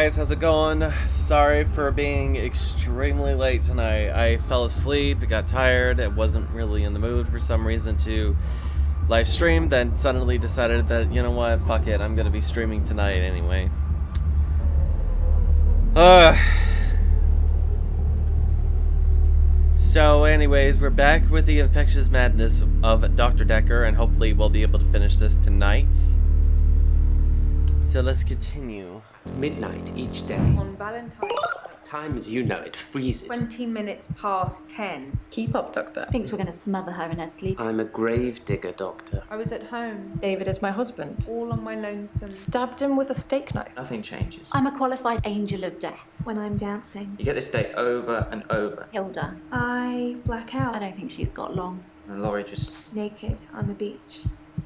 guys, how's it going? Sorry for being extremely late tonight. I fell asleep, I got tired, I wasn't really in the mood for some reason to live stream, then suddenly decided that, you know what, fuck it, I'm gonna be streaming tonight anyway. So anyways, we're back with the Infectious Madness of Dr. Dekker, and hopefully we'll be able to finish this tonight. So let's continue. Midnight each day. On Valentine's Time as you know it freezes. 20 minutes past 10. Keep up, Doctor. Thinks we're going to smother her in her sleep. I'm a grave digger, Doctor. I was at home, David is my husband. all on my lonesome. Stabbed him with a steak knife. Nothing changes. I'm a qualified angel of death. When I'm dancing, You get this day over and over. Hilda, I black I out, don't think she's got long. And Laurie just... naked on the beach.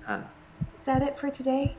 Hannah. Is that it for today?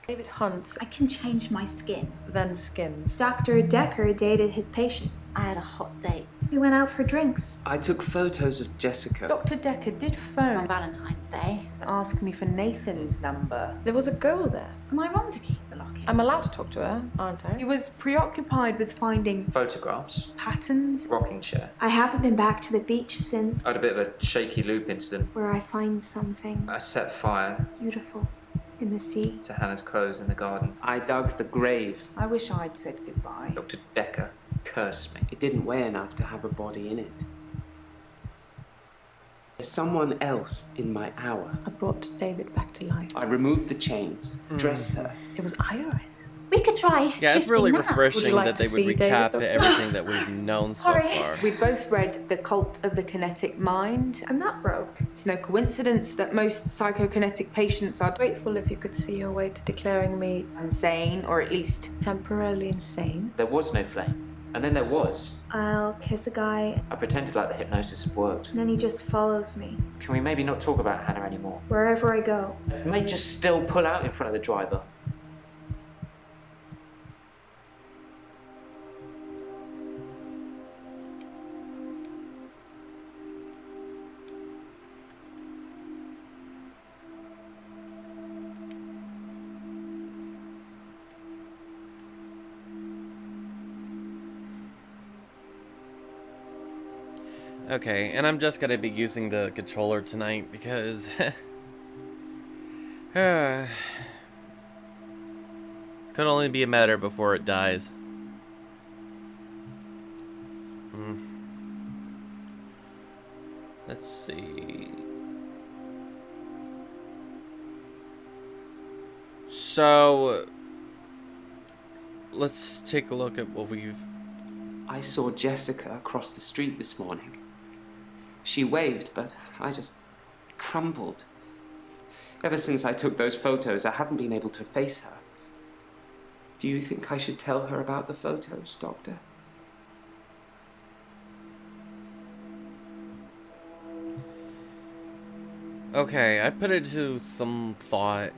David hunts, I can change my skin. then skins. Dr. Dekker dated his patients. I had a hot date We went out for drinks. I took photos of Jessica. Dr. Dekker did on phone Valentine's Day. and ask me for Nathan's number. There was a girl there. Am I wrong to keep the locket? I'm allowed to talk to her, aren't He I? was preoccupied with finding Photographs. patterns. Rocking chair. I haven't been back to the beach since I had a bit of a shaky loop incident. where I find something I set fire beautiful in the sea. to Hannah's clothes in the garden. I dug the grave. I wish I'd said goodbye. Dr. Dekker cursed me. It didn't weigh enough to have a body in it. There's someone else in my hour. I brought David back to life. I removed the chains, dressed her. It was Iris. We could try Yeah, it's shifting really that. refreshing Would you like that they to would see David, recap Doctor? everything that we've known so Sorry. far. We both read The Cult of the Kinetic Mind. I'm not broke. It's no coincidence that most psychokinetic patients are Grateful if you could see your way to declaring me insane, or at least temporarily insane. There was no flame. And then there was. I'll kiss a guy, I pretended like the hypnosis had worked. and then he just follows me Can we maybe not talk about Hannah anymore? wherever I go. You may just still pull out in front of the driver. Okay, and I'm just gonna be using the controller tonight because could only be a matter before it dies. Let's see. So let's take a look at what we've... I saw Jessica across the street this morning. She waved, but I just crumbled. Ever since I took those photos, I haven't been able to face her. Do you think I should tell her about the photos, Doctor? Okay, I put it to some thought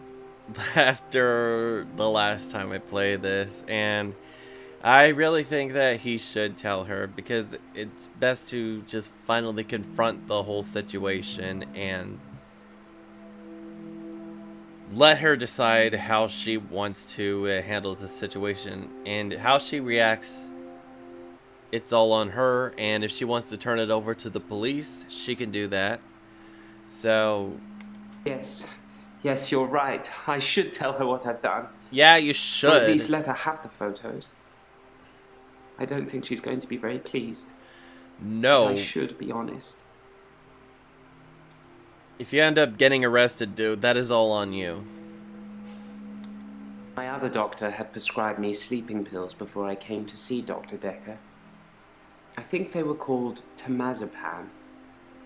after the last time I played this, and I really think that he should tell her, because it's best to just finally confront the whole situation and let her decide how she wants to handle the situation, and how she reacts. It's all on her, and if she wants to turn it over to the police, she can do that. So Yes, you're right. I should tell her what I've done. yeah, you Or should. at least let her have the photos. I don't think she's going to be very pleased. But No. I should be honest. If you end up getting arrested, dude, that is all on you. My other doctor had prescribed me sleeping pills before I came to see Dr. Dekker. I think they were called temazepam.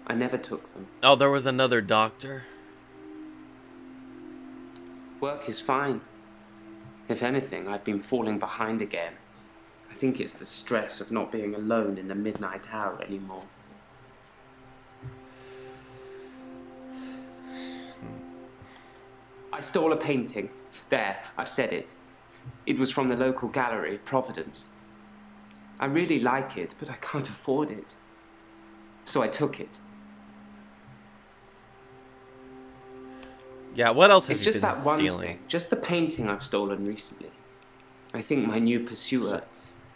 I never took them. Oh, there was another doctor. Work is fine. If anything, I've been falling behind again. I think it's the stress of not being alone in the midnight hour anymore. I stole a painting. There, I've said it. It was from the local gallery, Providence. I really like it, but I can't afford it. So I took it. Yeah, what else have It's you just been that one stealing? thing, just the painting I've stolen recently. I think my new pursuer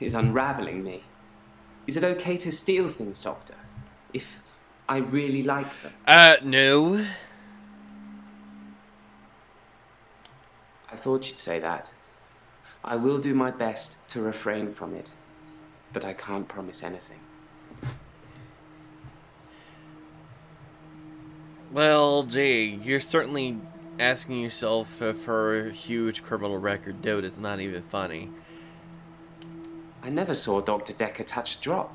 is unraveling me. Is it okay to steal things, Doctor? If I really like them? No. I thought you'd say that. I will do my best to refrain from it, but I can't promise anything. Well, Jay, you're certainly asking yourself if her huge criminal record, dude, it's not even funny. I never saw Dr. Dekker touch a drop.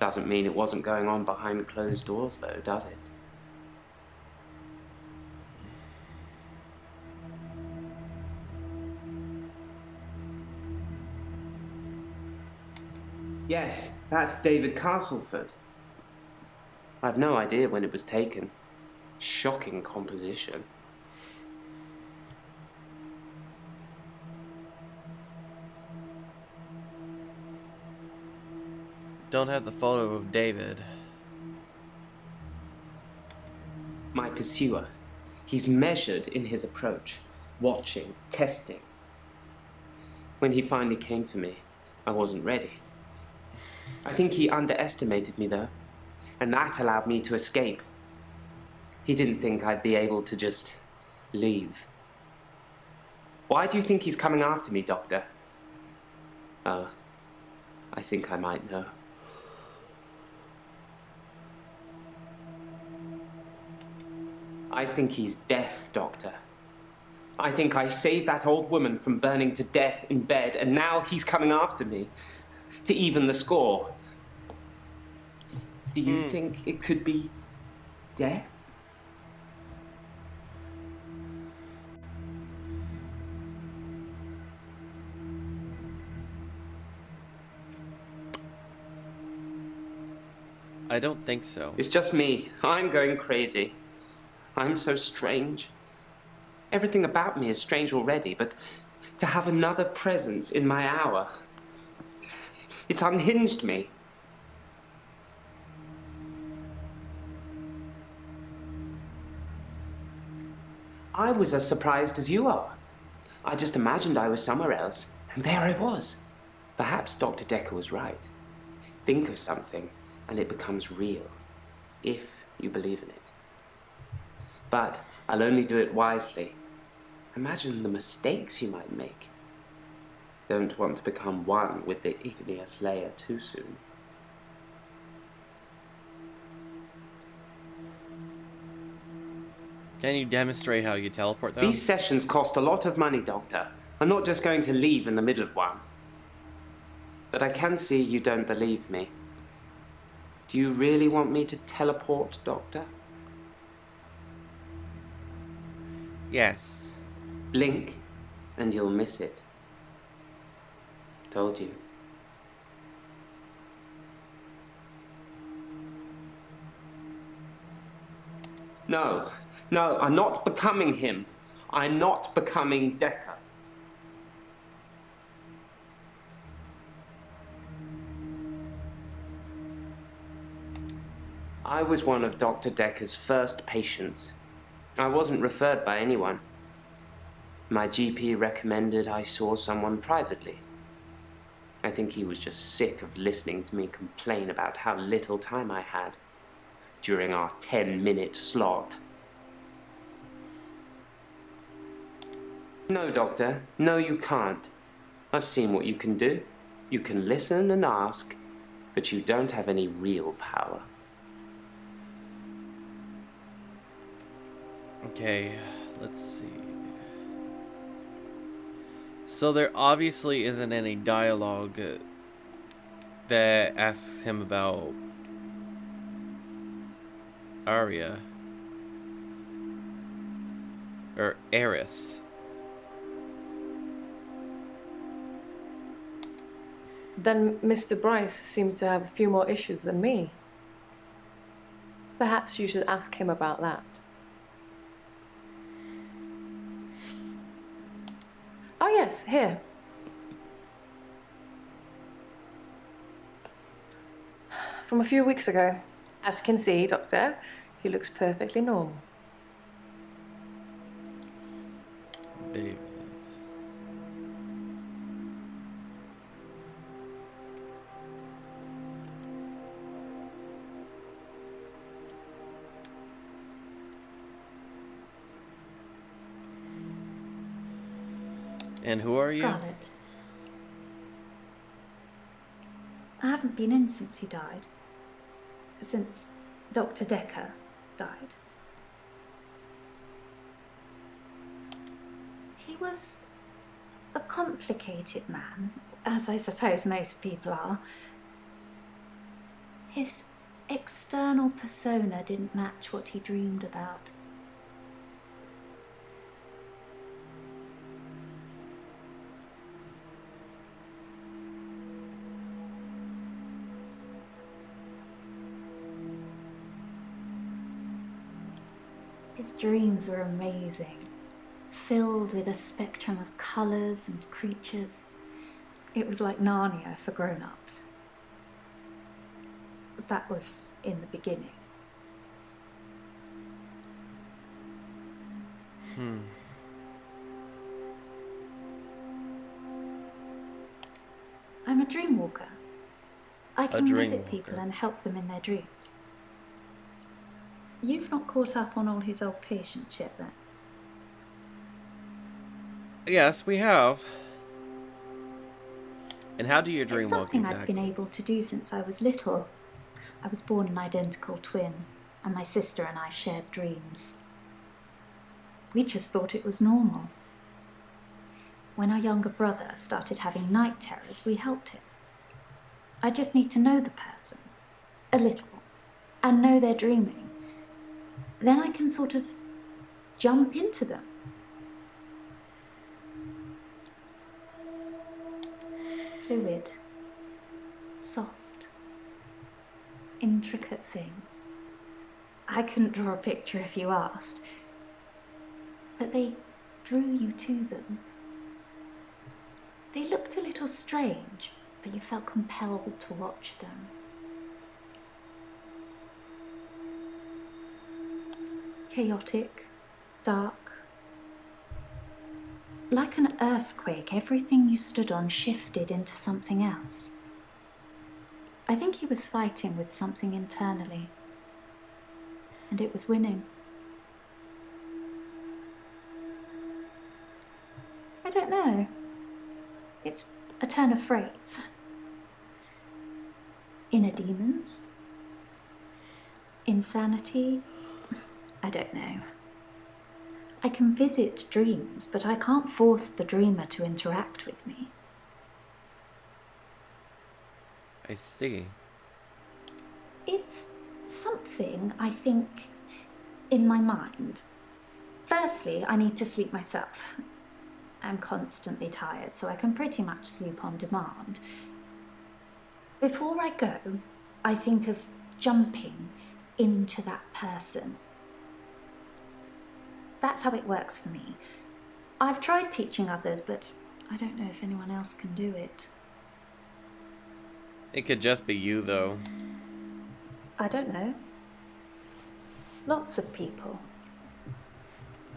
Doesn't mean it wasn't going on behind closed doors, though, does it? Yes, that's David Castleford. I've no idea when it was taken. Shocking composition. Don't have the photo of David. My pursuer. He's measured in his approach, watching, testing. When he finally came for me, I wasn't ready. I think he underestimated me, though, and that allowed me to escape. He didn't think I'd be able to just leave. Why do you think he's coming after me, Doctor? Oh, I think I might know. I think he's death, Doctor. I think I saved that old woman from burning to death in bed, and now he's coming after me to even the score. Do you think it could be death? I don't think so. It's just me. I'm going crazy. I'm so strange. Everything about me is strange already, but to have another presence in my hour, it's unhinged me. I was as surprised as you are. I just imagined I was somewhere else, and there I was. Perhaps Dr. Dekker was right. Think of something, and it becomes real, if you believe in it. But I'll only do it wisely. Imagine the mistakes you might make. Don't want to become one with the igneous layer too soon. Can you demonstrate how you teleport them? These sessions cost a lot of money, Doctor. I'm not just going to leave in the middle of one. But I can see you don't believe me. Do you really want me to teleport, Doctor? Yes. Blink, and you'll miss it. Told you. No, I'm not becoming him. I'm not becoming Dekker. I was one of Dr. Dekker's first patients. I wasn't referred by anyone. My GP recommended I saw someone privately. I think he was just sick of listening to me complain about how little time I had during our 10-minute slot. No, Doctor. No, you can't. I've seen what you can do. You can listen and ask, but you don't have any real power. Okay, let's see. So there obviously isn't any dialogue that asks him about Arya. Or Eris. Then Mr. Bryce seems to have a few more issues than me. Perhaps you should ask him about that. Oh yes, here. From a few weeks ago. As you can see, Doctor, he looks perfectly normal. And who are you? Scarlet. I haven't been in since he died. Since Dr. Dekker died. He was a complicated man, as I suppose most people are. His external persona didn't match what he dreamed about. His dreams were amazing, filled with a spectrum of colours and creatures. It was like Narnia for grown-ups. That was in the beginning. I'm a dream walker. I can visit people and help them in their dreams. You've not caught up on all his old patients yet, then? Yes, we have. And how do you dream It's walk something exactly? I've been able to do since I was little. I was born an identical twin, and my sister and I shared dreams. We just thought it was normal. When our younger brother started having night terrors, we helped him. I just need to know the person, a little, and know they're dreaming. Then I can sort of jump into them. Fluid, soft, intricate things. I couldn't draw a picture if you asked, but they drew you to them. They looked a little strange, but you felt compelled to watch them. Chaotic, dark. Like an earthquake, everything you stood on shifted into something else. I think he was fighting with something internally, and it was winning. I don't know. It's a turn of phrase. Inner demons? Insanity? I don't know. I can visit dreams, but I can't force the dreamer to interact with me. I see. It's something, I think, in my mind. Firstly, I need to sleep myself. I'm constantly tired, so I can pretty much sleep on demand. Before I go, I think of jumping into that person. That's how it works for me. I've tried teaching others, but I don't know if anyone else can do it. It could just be you, though. I don't know. Lots of people.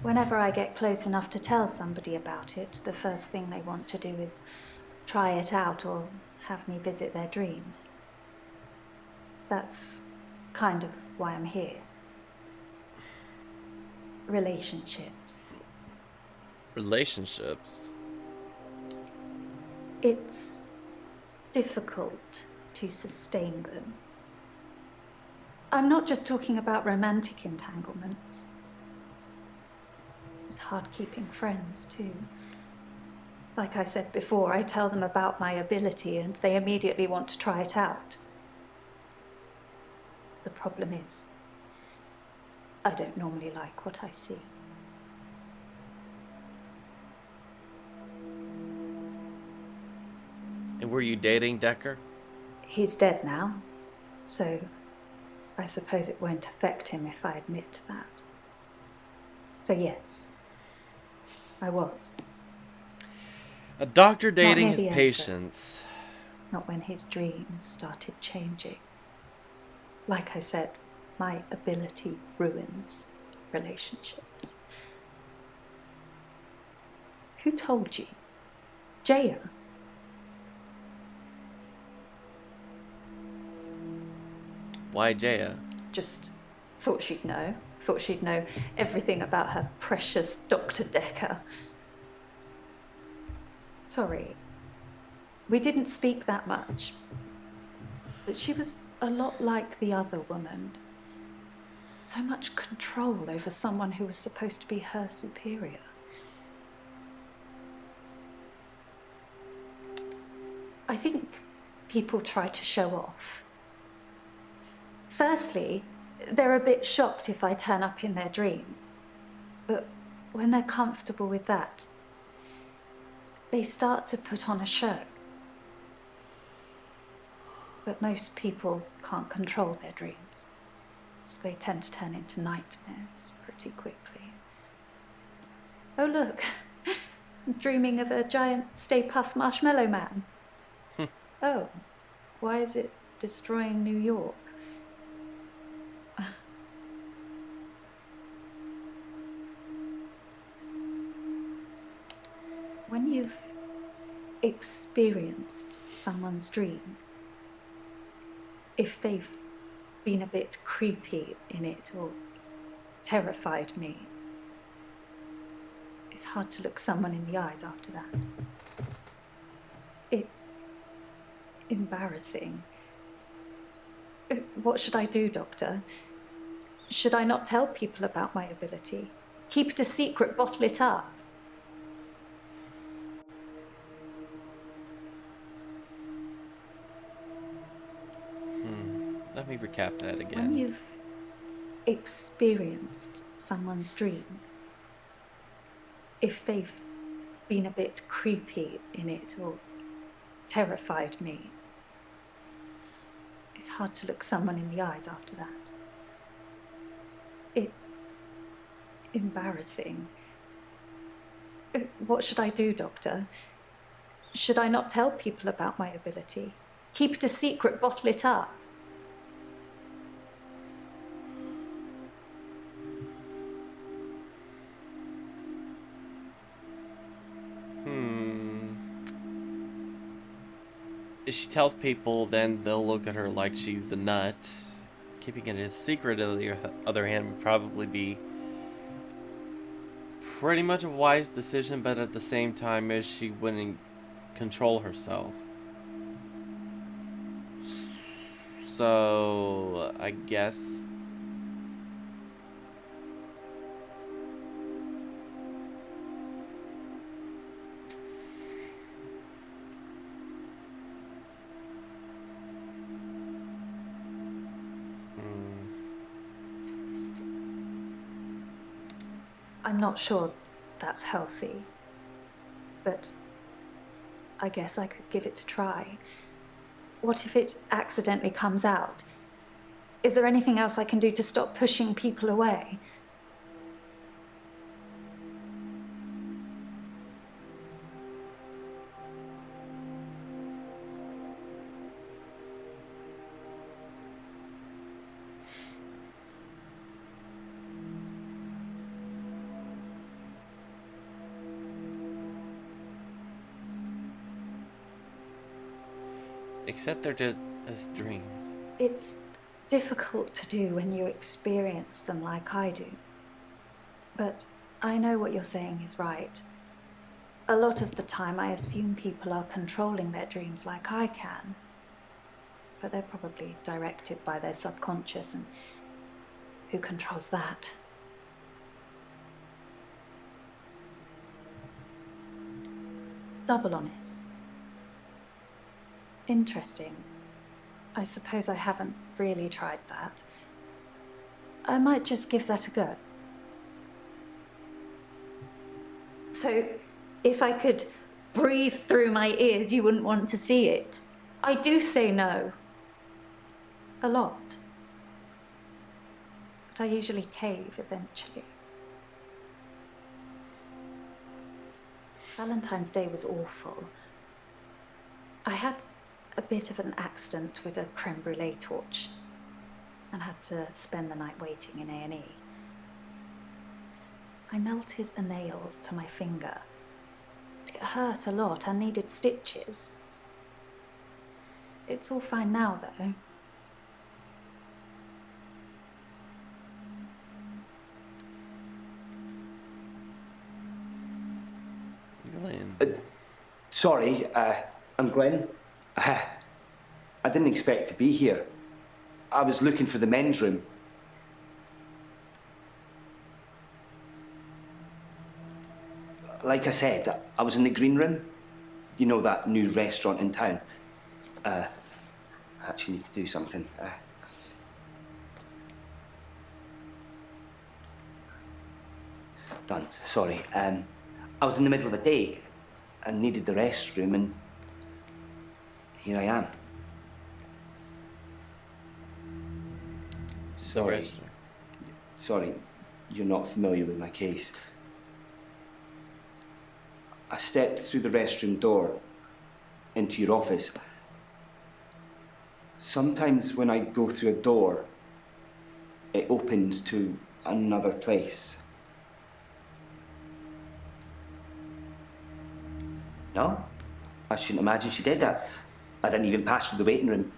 Whenever I get close enough to tell somebody about it, the first thing they want to do is try it out or have me visit their dreams. That's kind of why I'm here. Relationships. Relationships? It's difficult to sustain them. I'm not just talking about romantic entanglements. It's hard keeping friends, too. Like I said before, I tell them about my ability and they immediately want to try it out. The problem is, I don't normally like what I see. And were you dating Dekker? He's dead now, so I suppose it won't affect him if I admit that. So yes, I was. A doctor dating near his the end, patients. Not when his dreams started changing. Like I said, my ability ruins relationships. Who told you? Jaya? Why Jaya? Just thought she'd know. Thought she'd know everything about her precious Dr. Dekker. sorry. We didn't speak that much. But she was a lot like the other woman. So much control over someone who was supposed to be her superior. I think people try to show off. Firstly, they're a bit shocked if I turn up in their dream. But when they're comfortable with that, they start to put on a show. But most people can't control their dreams, so they tend to turn into nightmares pretty quickly. Oh look, I'm dreaming of a giant Stay Puft Marshmallow Man. Oh, why is it destroying New York? When you've experienced someone's dream, if they've been a bit creepy in it or terrified me, it's hard to look someone in the eyes after that. It's embarrassing. What should I do, Doctor? Should I not tell people about my ability? Keep it a secret, bottle it up? Let me recap that again. When you've experienced someone's dream, if they've been a bit creepy in it or terrified me, it's hard to look someone in the eyes after that. It's embarrassing. What should I do, Doctor? Should I not tell people about my ability? Keep it a secret, bottle it up? If she tells people, then they'll look at her like she's a nut. Keeping it a secret, on the other hand, would probably be pretty much a wise decision, but at the same time, is she wouldn't control herself. So, I guess... I'm not sure that's healthy, but I guess I could give it a try. What if it accidentally comes out? Is there anything else I can do to stop pushing people away? Except they're just dreams. It's difficult to do when you experience them like I do. But I know what you're saying is right. A lot of the time I assume people are controlling their dreams like I can. But they're probably directed by their subconscious, and who controls that? Double honest. Interesting. I suppose I haven't really tried that. I might just give that a go. So, if I could breathe through my ears, you wouldn't want to see it. I do say no. A lot. But I usually cave eventually. Valentine's Day was awful. I had a bit of an accident with a creme brulee torch and had to spend the night waiting in A&E. I melted a nail to my finger. It hurt a lot and needed stitches. It's all fine now, though. Glenn. Sorry, I'm Glenn. I didn't expect to be here. I was looking for the men's room. Like I said, I was in the green room. You know, that new restaurant in town. I actually need to do something. Done. Sorry. I was in the middle of a date and needed the restroom, and here I am. Sorry. Sorry, you're not familiar with my case. I stepped through the restroom door into your office. Sometimes when I go through a door, it opens to another place. No, I shouldn't imagine she did that. I didn't even pass through the waiting room.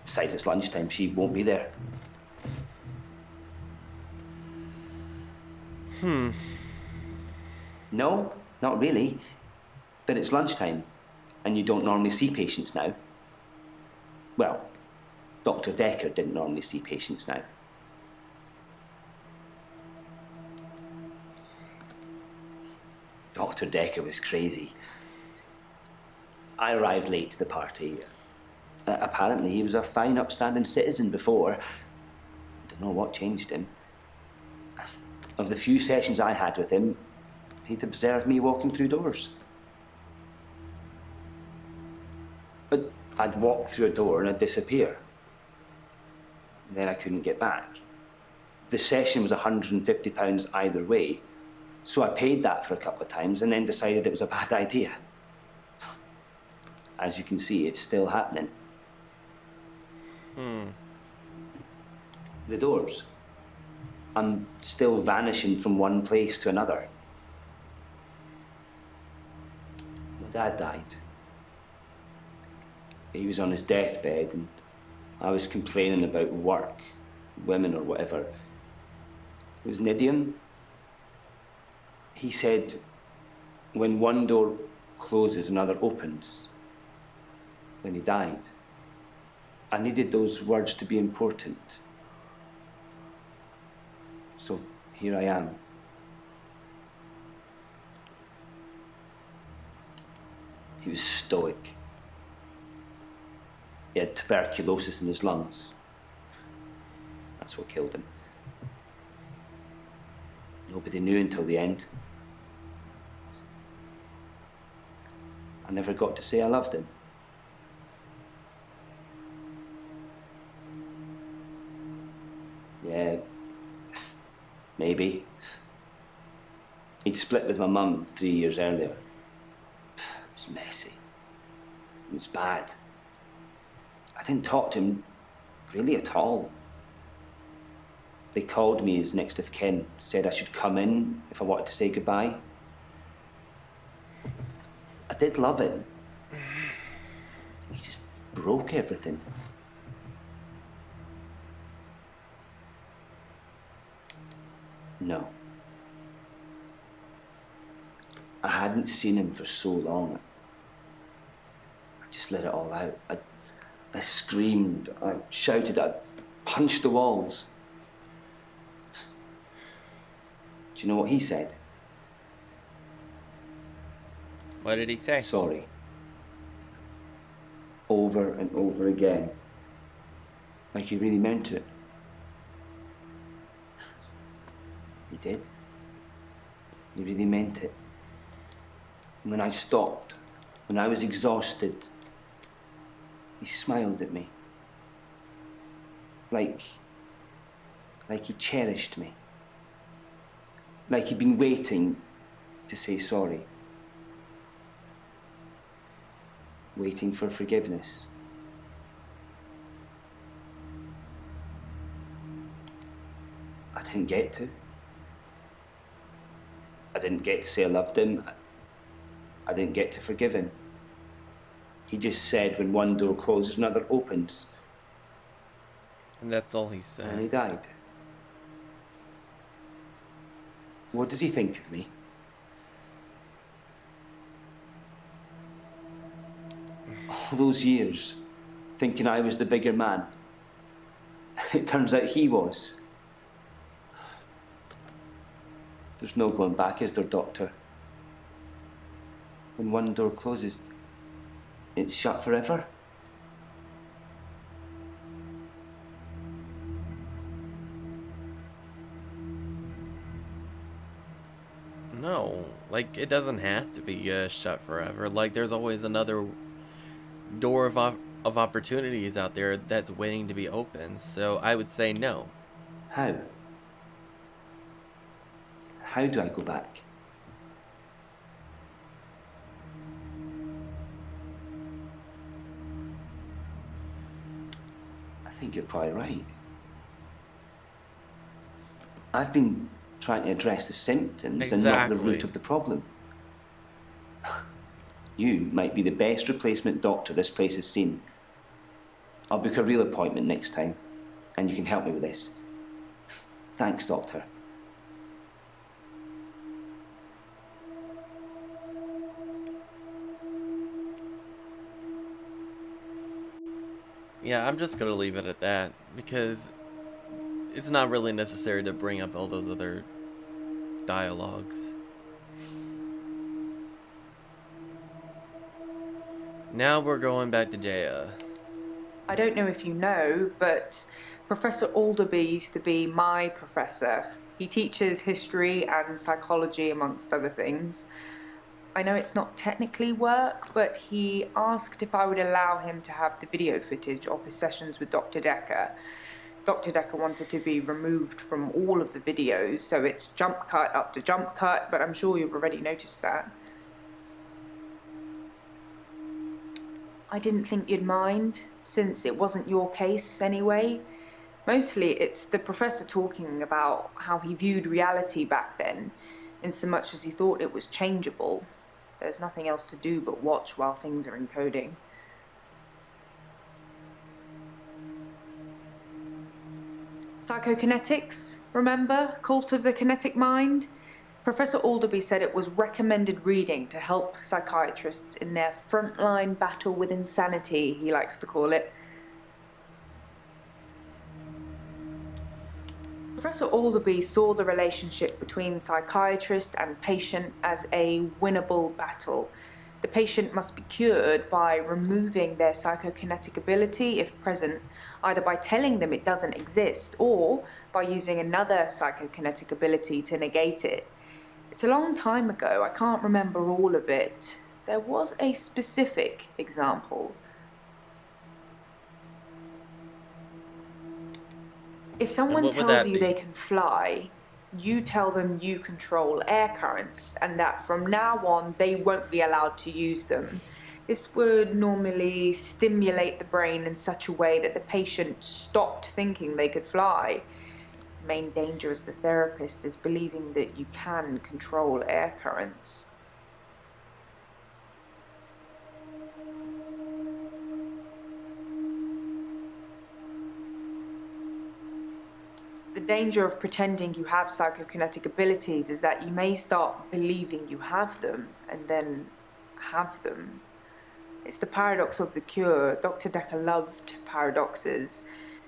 Besides, it's lunchtime, she won't be there. No, not really. But it's lunchtime, and you don't normally see patients now. Well, Dr. Dekker didn't normally see patients now. Dr. Dekker was crazy. I arrived late to the party. Apparently, he was a fine, upstanding citizen before. I don't know what changed him. Of the few sessions I had with him, he'd observed me walking through doors. But I'd walk through a door and I'd disappear. And then I couldn't get back. The session was £150 either way, so I paid that for a couple of times and then decided it was a bad idea. As you can see, it's still happening. The doors. I'm still vanishing from one place to another. My dad died. He was on his deathbed and I was complaining about work, women or whatever. It was an idiom. He said, when one door closes, another opens. When he died, I needed those words to be important. So here I am. He was stoic. He had tuberculosis in his lungs. That's what killed him. Nobody knew until the end. I never got to say I loved him. Yeah, maybe. He'd split with my mum 3 years earlier. It was messy. It was bad. I didn't talk to him really at all. They called me his next of kin, said I should come in if I wanted to say goodbye. I did love him. He just broke everything. No. I hadn't seen him for so long. I just let it all out. I screamed, I shouted, I punched the walls. Do you know what he said? What did he say? Sorry. Over and over again. Like he really meant it. He did. He really meant it. And when I stopped, when I was exhausted, he smiled at me. Like he cherished me. Like he'd been waiting to say sorry. Waiting for forgiveness. I didn't get to. I didn't get to say I loved him. I didn't get to forgive him. He just said when one door closes, another opens. And that's all he said. And he died. What does he think of me? All those years, thinking I was the bigger man. It turns out he was. There's no going back, is there, Doctor? When one door closes, it's shut forever. No, like, it doesn't have to be shut forever. Like, there's always another door of opportunities out there that's waiting to be opened. So I would say no. How? How do I go back? I think you're probably right. I've been trying to address the symptoms and not the Exactly. root of the problem. You might be the best replacement doctor this place has seen. I'll book a real appointment next time, and you can help me with this. Thanks, Doctor. Yeah, I'm just gonna leave it at that, because it's not really necessary to bring up all those other dialogues. Now we're going back to Jaya. I don't know if you know, but Professor Alderby used to be my professor. He teaches history and psychology, amongst other things. I know it's not technically work, but he asked if I would allow him to have the video footage of his sessions with Dr. Dekker. Dr. Dekker wanted to be removed from all of the videos, so it's jump cut up to jump cut, but I'm sure you've already noticed that. I didn't think you'd mind, since it wasn't your case anyway. Mostly it's the professor talking about how he viewed reality back then, in so much as he thought it was changeable. There's nothing else to do but watch while things are encoding. Psychokinetics, remember? Cult of the Kinetic Mind? Professor Alderby said it was recommended reading to help psychiatrists in their frontline battle with insanity, he likes to call it. Professor Alderby saw the relationship between psychiatrist and patient as a winnable battle. The patient must be cured by removing their psychokinetic ability, if present, either by telling them it doesn't exist or by using another psychokinetic ability to negate it. It's a long time ago, I can't remember all of it. There was a specific example. If someone tells you they can fly, you tell them you control air currents and that from now on they won't be allowed to use them. This would normally stimulate the brain in such a way that the patient stopped thinking they could fly. The main danger as the therapist is believing that you can control air currents. The danger of pretending you have psychokinetic abilities is that you may start believing you have them and then have them. It's the paradox of the cure. Dr. Dekker loved paradoxes.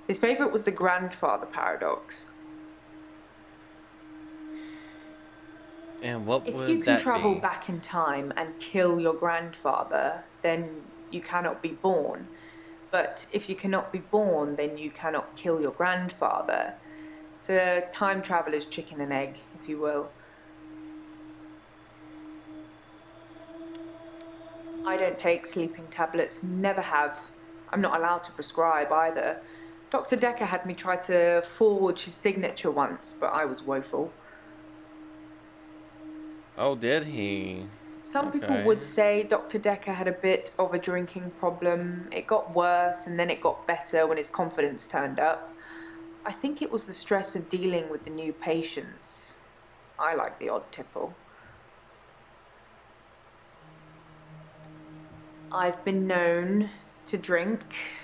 His favourite was the grandfather paradox. And what would that be? If you can travel back in time and kill your grandfather, then you cannot be born. But if you cannot be born, then you cannot kill your grandfather. It's a time traveler's chicken and egg, if you will. I don't take sleeping tablets, never have. I'm not allowed to prescribe either. Dr. Dekker had me try to forge his signature once, but I was woeful. Oh, did he? Some people would say Dr. Dekker had a bit of a drinking problem. It got worse and then it got better when his confidence turned up. I think it was the stress of dealing with the new patients. I like the odd tipple. I've been known to drink,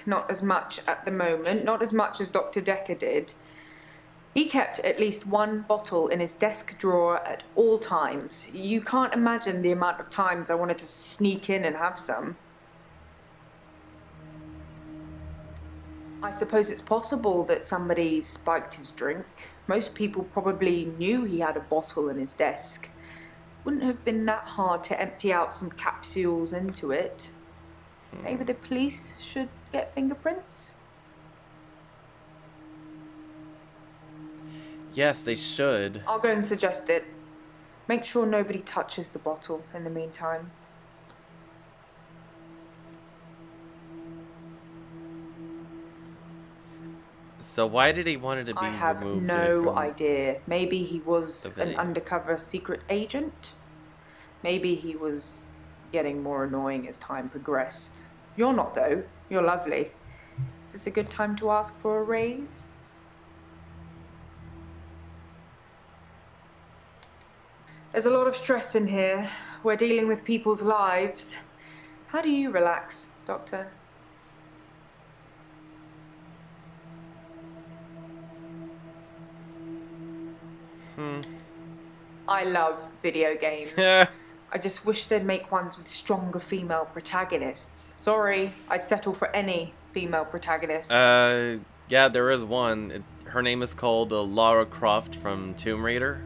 not as much at the moment, not as much as Dr. Dekker did. He kept at least one bottle in his desk drawer at all times. You can't imagine the amount of times I wanted to sneak in and have some. I suppose it's possible that somebody spiked his drink. Most people probably knew he had a bottle in his desk. Wouldn't have been that hard to empty out some capsules into it. Maybe the police should get fingerprints? Yes, they should. I'll go and suggest it. Make sure nobody touches the bottle in the meantime. So why did he want it to be I have removed? no from idea. Maybe he was the an video? undercover secret agent. Maybe he was getting more annoying as time progressed. You're not, though. You're lovely. Is this a good time to ask for a raise? There's a lot of stress in here. We're dealing with people's lives. How do you relax, Doctor? I love video games. I just wish they'd make ones with stronger female protagonists. Sorry, I'd settle for any female protagonist. Yeah, there is one. Her name is called Lara Croft from Tomb Raider.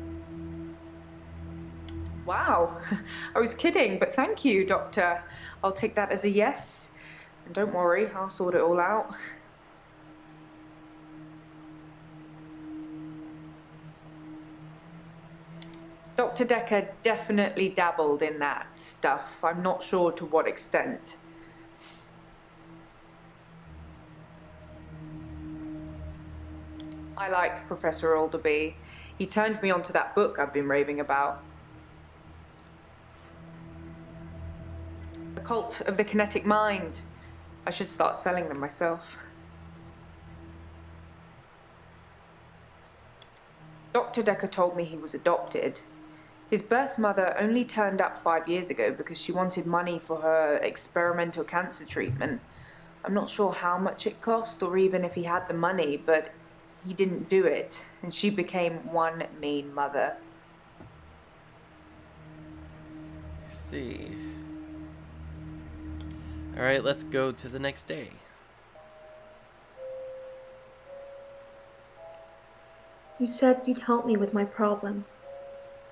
Wow, I was kidding, but thank you, Doctor. I'll take that as a yes. And don't worry, I'll sort it all out. Dr. Dekker definitely dabbled in that stuff. I'm not sure to what extent. I like Professor Alderby. He turned me onto that book I've been raving about. The Cult of the Kinetic Mind. I should start selling them myself. Dr. Dekker told me he was adopted. His birth mother only turned up 5 years ago because she wanted money for her experimental cancer treatment. I'm not sure how much it cost or even if he had the money, but he didn't do it, and she became one mean mother. I see. Alright, let's go to the next day. You said you'd help me with my problem,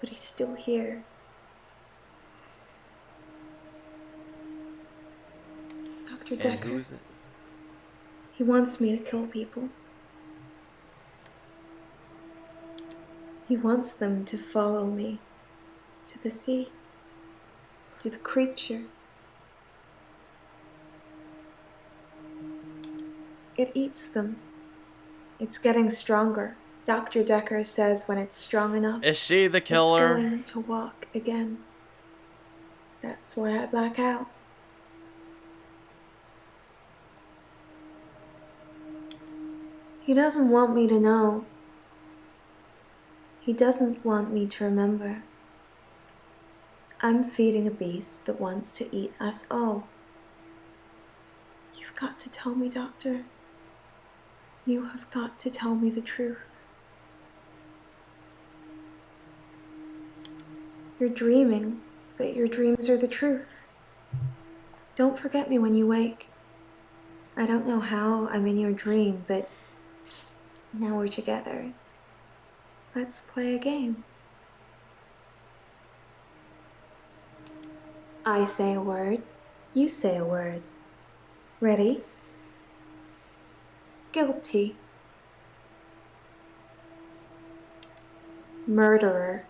but he's still here. Dr. And Dekker. who's it? He wants me to kill people. He wants them to follow me to the sea, to the creature. It eats them. It's getting stronger. Dr. Dekker says when it's strong enough, Is she the killer? it's going to walk again. That's why I black out. He doesn't want me to know. He doesn't want me to remember. I'm feeding a beast that wants to eat us all. You've got to tell me, Doctor. You have got to tell me the truth. You're dreaming, but your dreams are the truth. Don't forget me when you wake. I don't know how I'm in your dream, but now we're together. Let's play a game. I say a word, you say a word. Ready? Guilty. Murderer.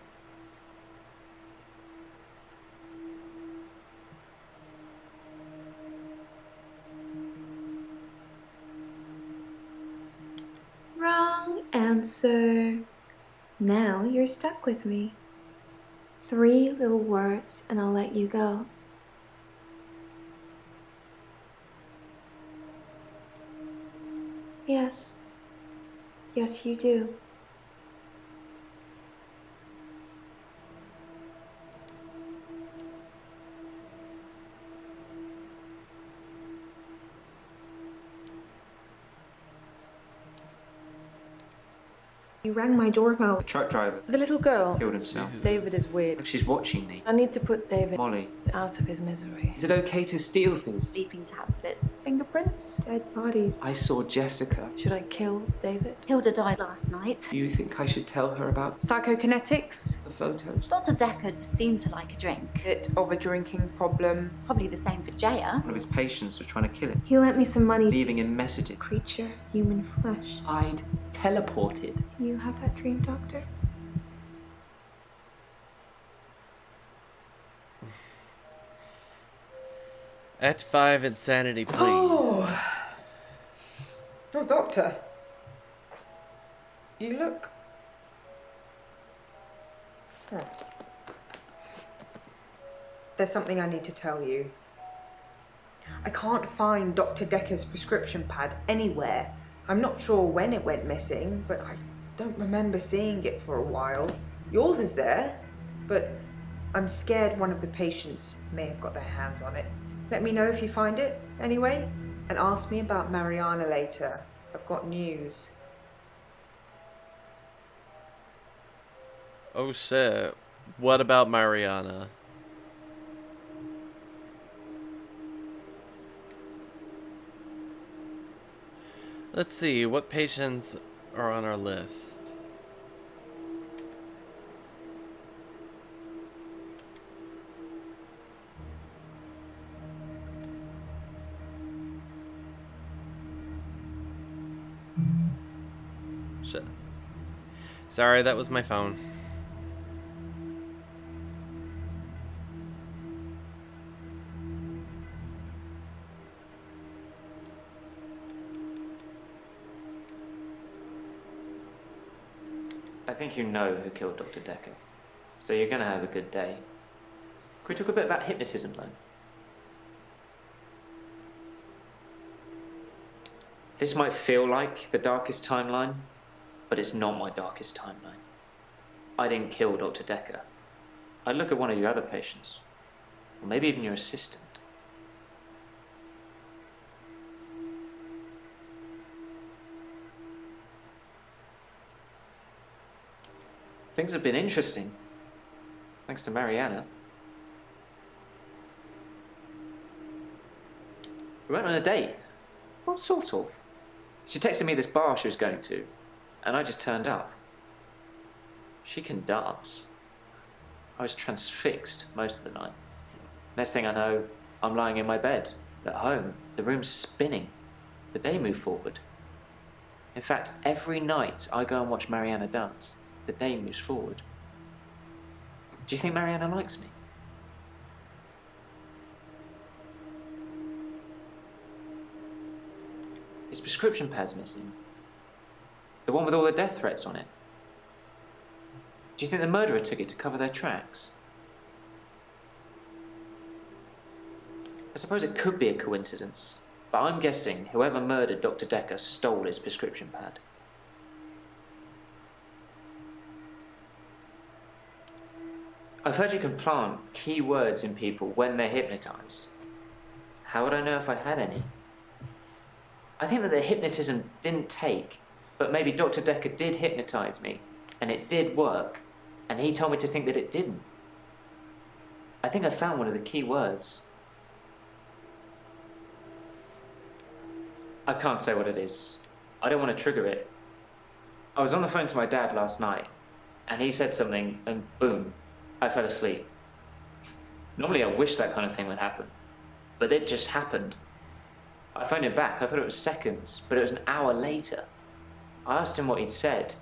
Wrong answer. Now you're stuck with me. 3 little words and I'll let you go. Yes. Yes, you do. You rang my doorbell. The truck driver The little girl. killed himself. David is weird. Like she's watching me. I need to put David Molly, out of his misery. Is it okay to steal things? Sleeping tablets. Fingerprints? Dead bodies. I saw Jessica. Should I kill David? Hilda died last night. Do you think I should tell her about Psychokinetics? the photos? Dr. Dekker seemed to like a drink. Bit of a drinking problem. It's probably the same for Jaya. one of his patients was trying to kill him, He lent me some money. leaving him messages. Creature, human flesh. I'd teleported. Do you have that dream, Doctor? Act 5 insanity, please. Oh, doctor. You look... Oh. There's something I need to tell you. I can't find Dr. Dekker's prescription pad anywhere. I'm not sure when it went missing, but I don't remember seeing it for a while. Yours is there, but I'm scared one of the patients may have got their hands on it. Let me know if you find it, anyway, and ask me about Mariana later. I've got news. Oh shit. What about Mariana? Let's see, what patients are on our list? Shit. Sorry, that was my phone. I think you know who killed Dr. Dekker, so you're gonna have a good day. Can we talk a bit about hypnotism, though? This might feel like the darkest timeline, but it's not my darkest timeline. I didn't kill Dr. Dekker. I look at one of your other patients, or maybe even your assistant. Things have been interesting, thanks to Mariana. We went on a date. Well, sort of. She texted me this bar she was going to, and I just turned up. She can dance. I was transfixed most of the night. Next thing I know, I'm lying in my bed, at home. The room's spinning. The day moved forward. In fact, every night I go and watch Mariana dance, the day moves forward. Do you think Mariana likes me? His prescription pad's missing. The one with all the death threats on it. Do you think the murderer took it to cover their tracks? I suppose it could be a coincidence, but I'm guessing whoever murdered Dr. Dekker stole his prescription pad. I've heard you can plant key words in people when they're hypnotized. How would I know if I had any? I think that the hypnotism didn't take, but maybe Dr. Dekker did hypnotize me, and it did work, and he told me to think that it didn't. I think I found one of the key words. I can't say what it is. I don't want to trigger it. I was on the phone to my dad last night, and he said something, and boom, I fell asleep. Normally I wish that kind of thing would happen, but it just happened. I phoned him back. I thought it was seconds, but it was an hour later. I asked him what he'd said.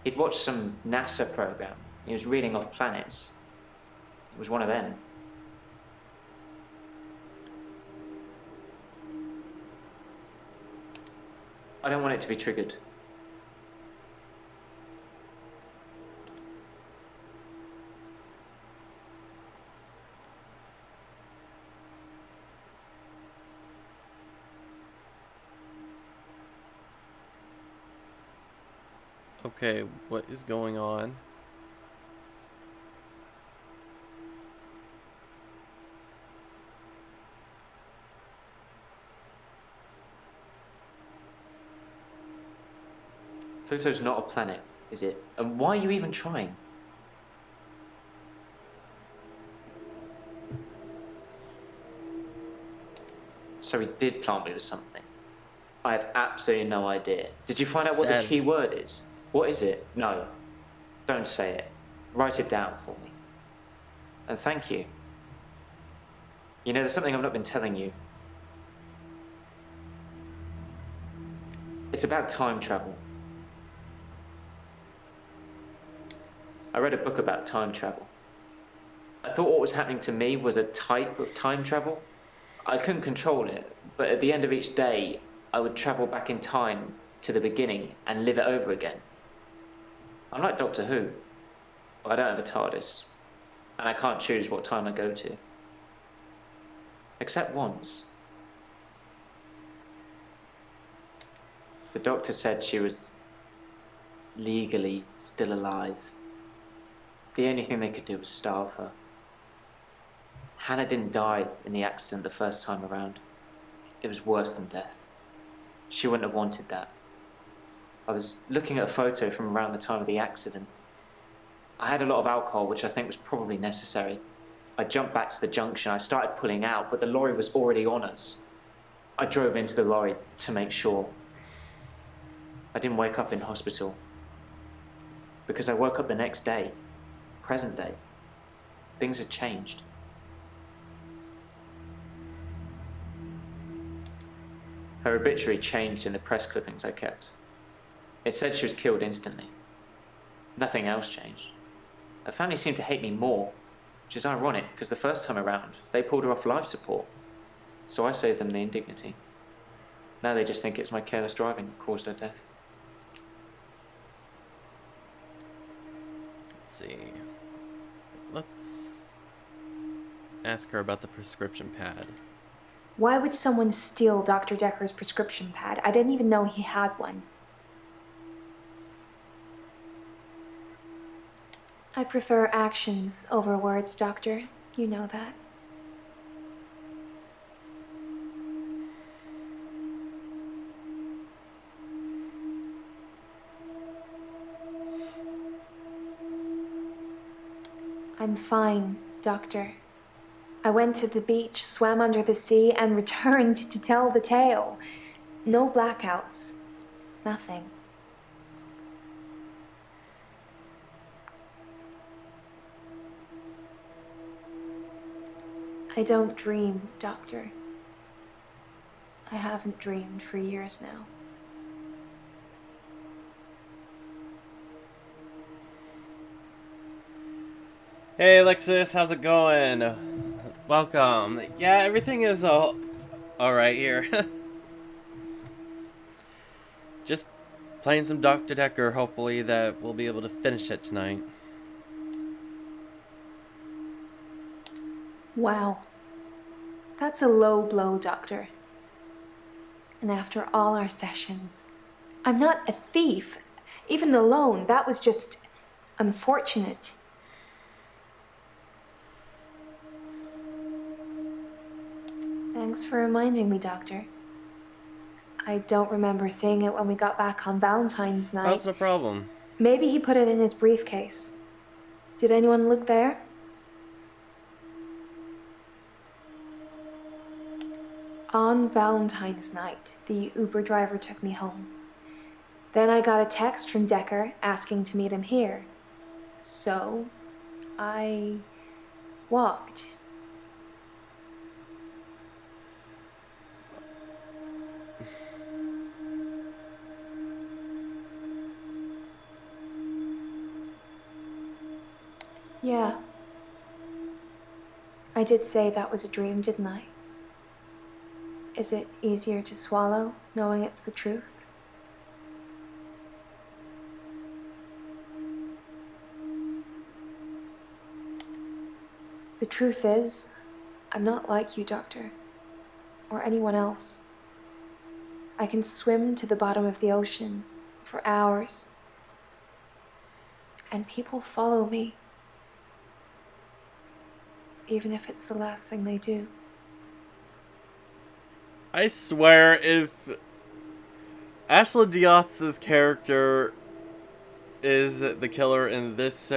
He'd watched some NASA program. He was reading off planets. It was one of them. I don't want it to be triggered. Okay, what is going on? Pluto's not a planet. is it? And why are you even trying? So he did plant me with something. I have absolutely no idea. Did you find out what the Said- key word is? What is it? No. Don't say it. Write it down for me. And thank you. You know, there's something I've not been telling you. It's about time travel. I read a book about time travel. I thought what was happening to me was a type of time travel. I couldn't control it, but at the end of each day, I would travel back in time to the beginning and live it over again. I'm like Doctor Who, but I don't have a TARDIS, and I can't choose what time I go to. Except once. The doctor said she was legally still alive. The only thing they could do was starve her. Hannah didn't die in the accident the first time around. It was worse than death. She wouldn't have wanted that. I was looking at a photo from around the time of the accident. I had a lot of alcohol, which I think was probably necessary. I jumped back to the junction. I started pulling out, but the lorry was already on us. I drove into the lorry to make sure. I didn't wake up in hospital because I woke up the next day, present day. Things had changed. Her obituary changed in the press clippings I kept. It said she was killed instantly. Nothing else changed. Her family seemed to hate me more, which is ironic because the first time around, they pulled her off life support. So I saved them the indignity. Now they just think it was my careless driving that caused her death. Let's see. Let's ask her about the prescription pad. Why would someone steal Dr. Dekker's prescription pad? I didn't even know he had one. I prefer actions over words, Doctor. You know that. I'm fine, Doctor. I went to the beach, swam under the sea, and returned to tell the tale. No blackouts. Nothing. I don't dream, Doctor. I haven't dreamed for years now. Hey Alexis, how's it going? Welcome. Yeah, everything is all right here. Just playing some Dr. Dekker, hopefully that we'll be able to finish it tonight. Wow. That's a low blow, Doctor. And after all our sessions, I'm not a thief. Even the loan, that was just unfortunate. Thanks for reminding me, Doctor. I don't remember seeing it when we got back on Valentine's night. That's no problem. Maybe he put it in his briefcase. Did anyone look there? On Valentine's night, the Uber driver took me home. Then I got a text from Dekker asking to meet him here. So, I walked. Yeah. I did say that was a dream, didn't I? Is it easier to swallow, knowing it's the truth? The truth is, I'm not like you, Doctor, or anyone else. I can swim to the bottom of the ocean for hours, and people follow me, even if it's the last thing they do. I swear, if Ashley Diaz's character is the killer in this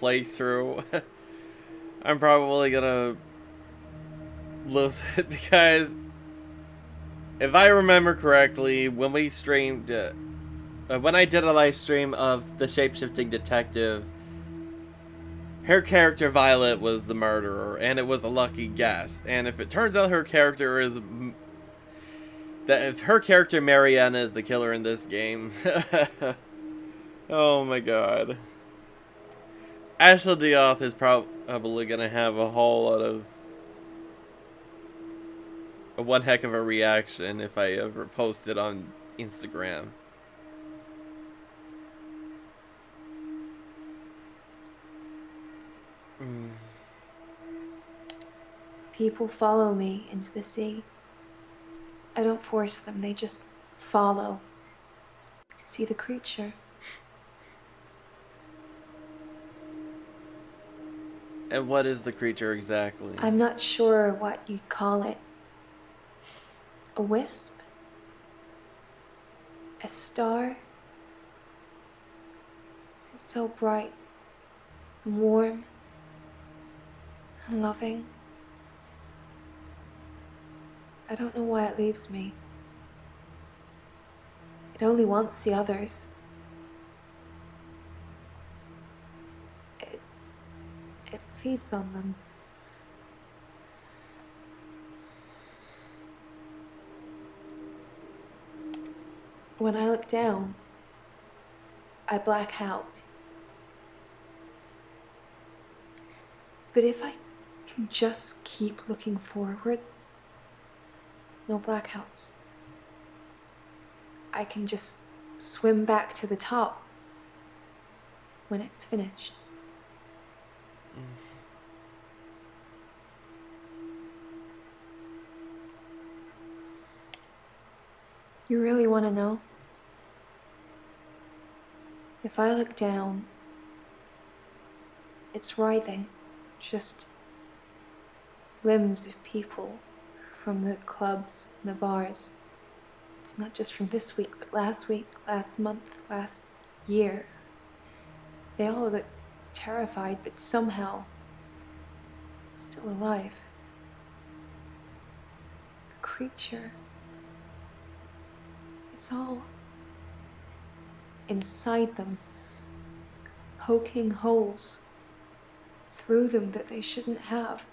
playthrough, I'm probably gonna lose it because if I remember correctly, when we streamed, when I did a live stream of the shapeshifting detective, her character Violet was the murderer, and it was a lucky guess. And if it turns out her character is if her character Marianne is the killer in this game, oh my god, Ashley Dioth is probably gonna have a whole lot of one heck of a reaction if I ever post it on Instagram. People follow me into the sea. I don't force them, they just follow to see the creature. And what is the creature exactly? I'm not sure what you'd call it. A wisp? A star? It's so bright and warm and loving. I don't know why it leaves me. It only wants the others. It feeds on them. When I look down, I black out. But if I can just keep looking forward, no blackouts, I can just swim back to the top when it's finished. You really want to know? If I look down, it's writhing, just limbs of people from the clubs and the bars. It's not just from this week, but last week, last month, last year. They all look terrified, but somehow still alive. The creature, it's all inside them, poking holes through them that they shouldn't have.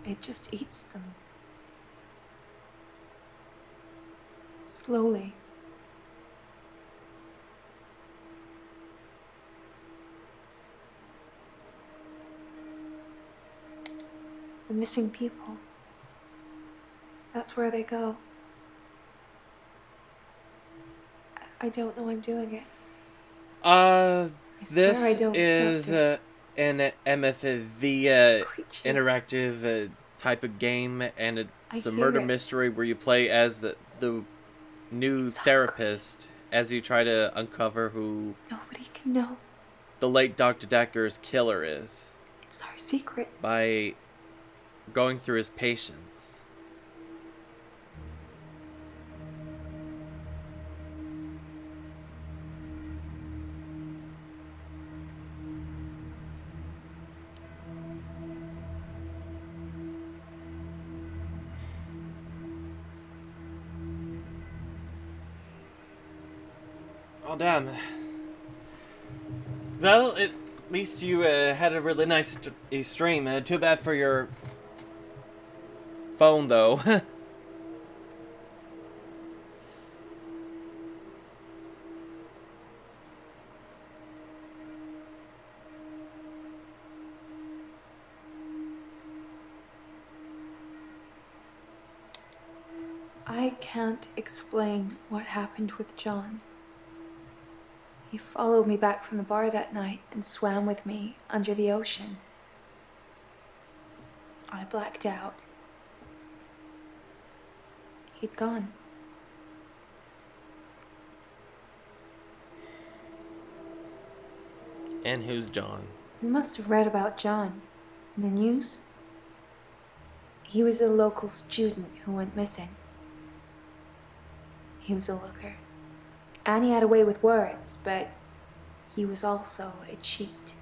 It just eats them. Slowly. The missing people. That's where they go. I don't know I'm doing it. This I don't, is Doctor. an MFV Creature. interactive type of game, and it's I a hear murder it. mystery where you play as the new It's therapist as you try to uncover who Nobody can know. the late Dr. Dekker's killer is It's our secret. by going through his patients. Oh, damn. Well, at least you had a really nice stream. Too bad for your phone, though. I can't explain what happened with John. He followed me back from the bar that night and swam with me under the ocean. I blacked out. He'd gone. And who's John? You must have read about John in the news. He was a local student who went missing. He was a looker. And he had a way with words, but he was also a cheat.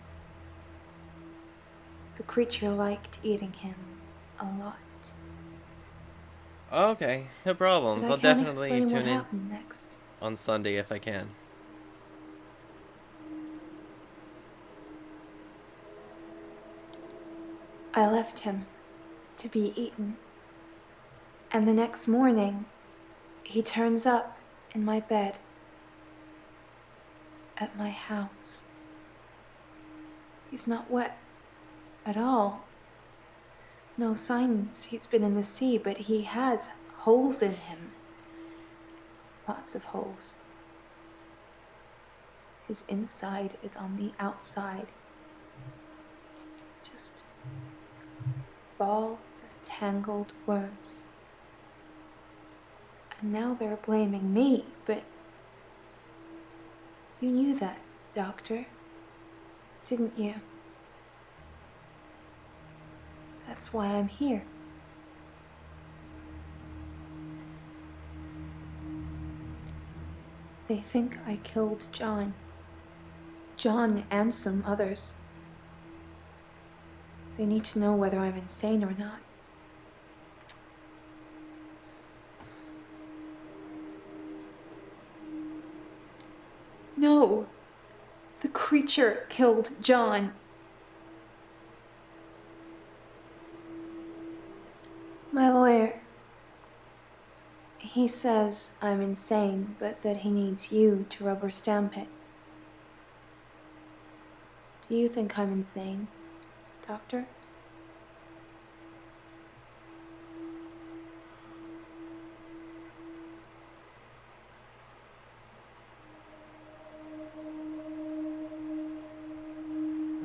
The creature liked eating him a lot. Okay, no problems. But I'll I can't definitely explain what tune in happened next. on Sunday if I can. I left him to be eaten. And the next morning, he turns up in my bed at my house. He's not wet at all. No signs he's been in the sea, but he has holes in him. Lots of holes. His inside is on the outside. Just ball of tangled worms. And now they're blaming me, but you knew that, Doctor, didn't you? That's why I'm here. They think I killed John. John and some others. They need to know whether I'm insane or not. No, the creature killed John. My lawyer, he says I'm insane, but that he needs you to rubber stamp it. Do you think I'm insane, Doctor?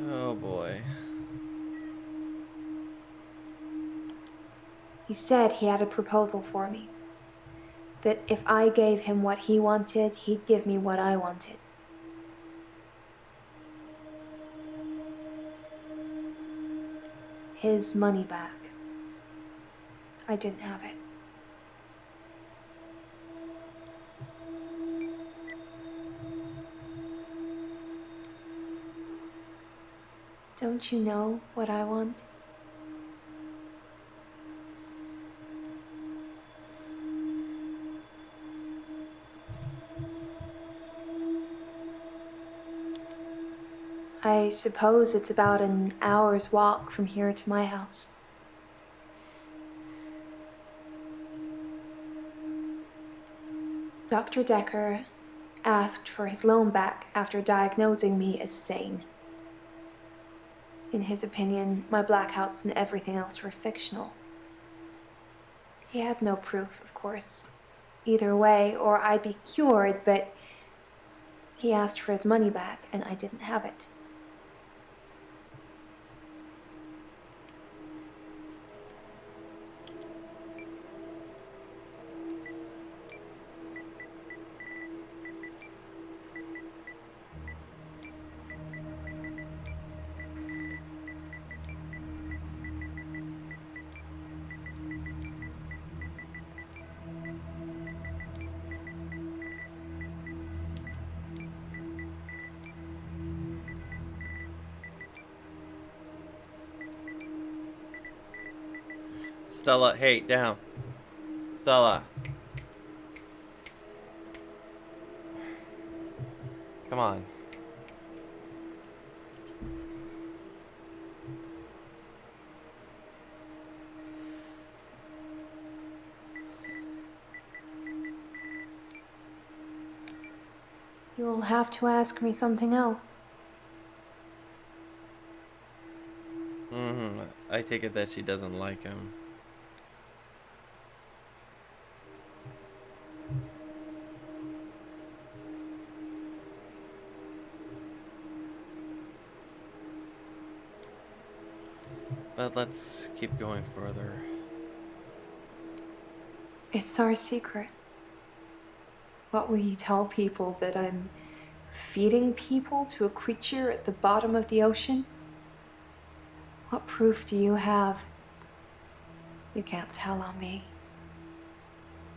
Oh boy. He said he had a proposal for me. That if I gave him what he wanted, he'd give me what I wanted. His money back. I didn't have it. Don't you know what I want? I suppose it's about an hour's walk from here to my house. Dr. Dekker asked for his loan back after diagnosing me as sane. In his opinion, my blackouts and everything else were fictional. He had no proof, of course, either way, or I'd be cured, but he asked for his money back, and I didn't have it. Stella, hey, down. Stella. Come on. You'll have to ask me something else. I take it that she doesn't like him. But let's keep going further. It's our secret. What will you tell people, that I'm feeding people to a creature at the bottom of the ocean? What proof do you have? You can't tell on me.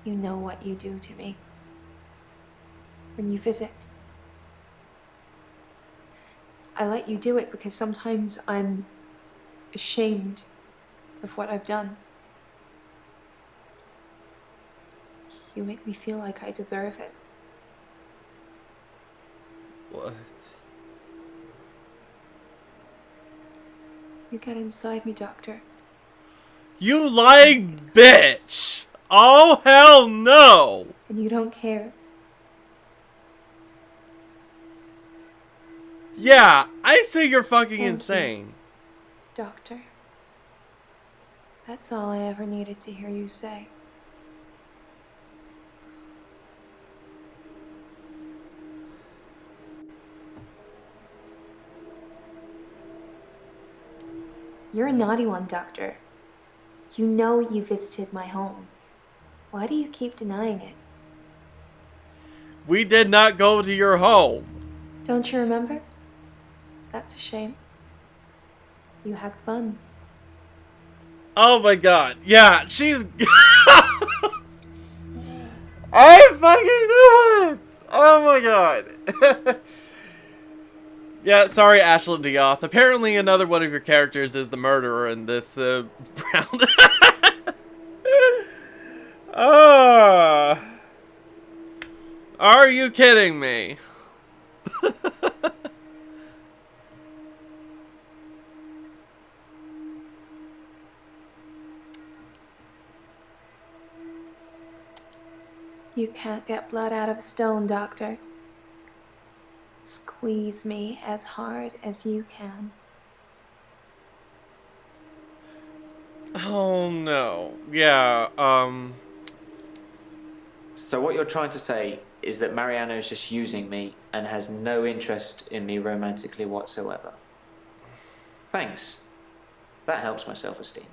You know what you do to me. when you visit. I let you do it because sometimes I'm ashamed of what I've done. You make me feel like I deserve it. What? You get inside me, Doctor. You lying bitch! Oh, hell no! And you don't care. Yeah, I say you're fucking Thank you. insane. Doctor. That's all I ever needed to hear you say. You're a naughty one, Doctor. You know you visited my home. Why do you keep denying it? We did not go to your home. Don't you remember? That's a shame. You had fun. Oh my god. Yeah, she's... I fucking knew it! Oh my god. Yeah, sorry, Ashlyn Dioth. Apparently another one of your characters is the murderer in this, round. Are you kidding me? You can't get blood out of a stone, Doctor. Squeeze me as hard as you can. Oh no. Yeah, So what you're trying to say is that Mariana is just using me and has no interest in me romantically whatsoever. Thanks. That helps my self-esteem.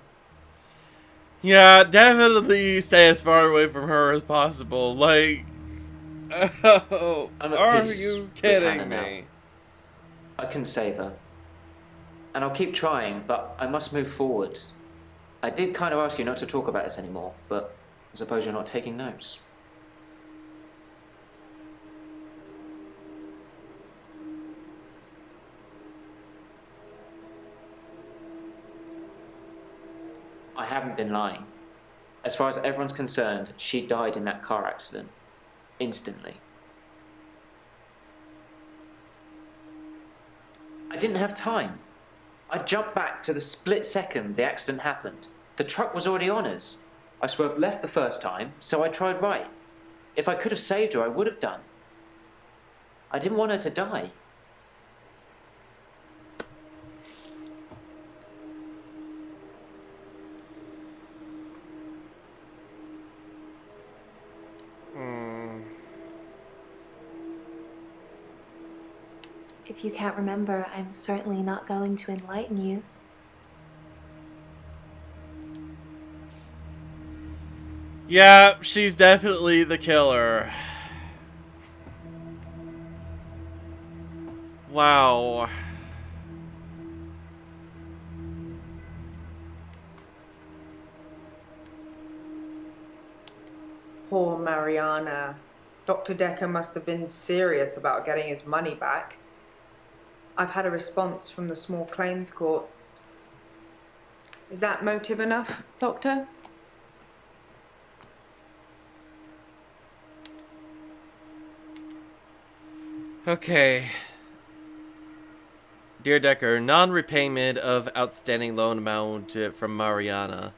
yeah, definitely stay as far away from her as possible. Like, oh, I'm at are peace you with kidding Hannah now. me? I can save her. And I'll keep trying, but I must move forward. I did kind of ask you not to talk about this anymore, but I suppose you're not taking notes. I haven't been lying. As far as everyone's concerned, she died in that car accident. Instantly. I didn't have time. I jumped back to the split second the accident happened. The truck was already on us. I swerved left the first time, so I tried right. If I could have saved her, I would have done. I didn't want her to die. If you can't remember, I'm certainly not going to enlighten you. Yeah, she's definitely the killer. Wow. Poor Mariana. Dr. Dekker must have been serious about getting his money back. I've had a response from the small claims court. Is that motive enough, Doctor? Okay. Dear Dekker, non-repayment of outstanding loan amount from Mariana.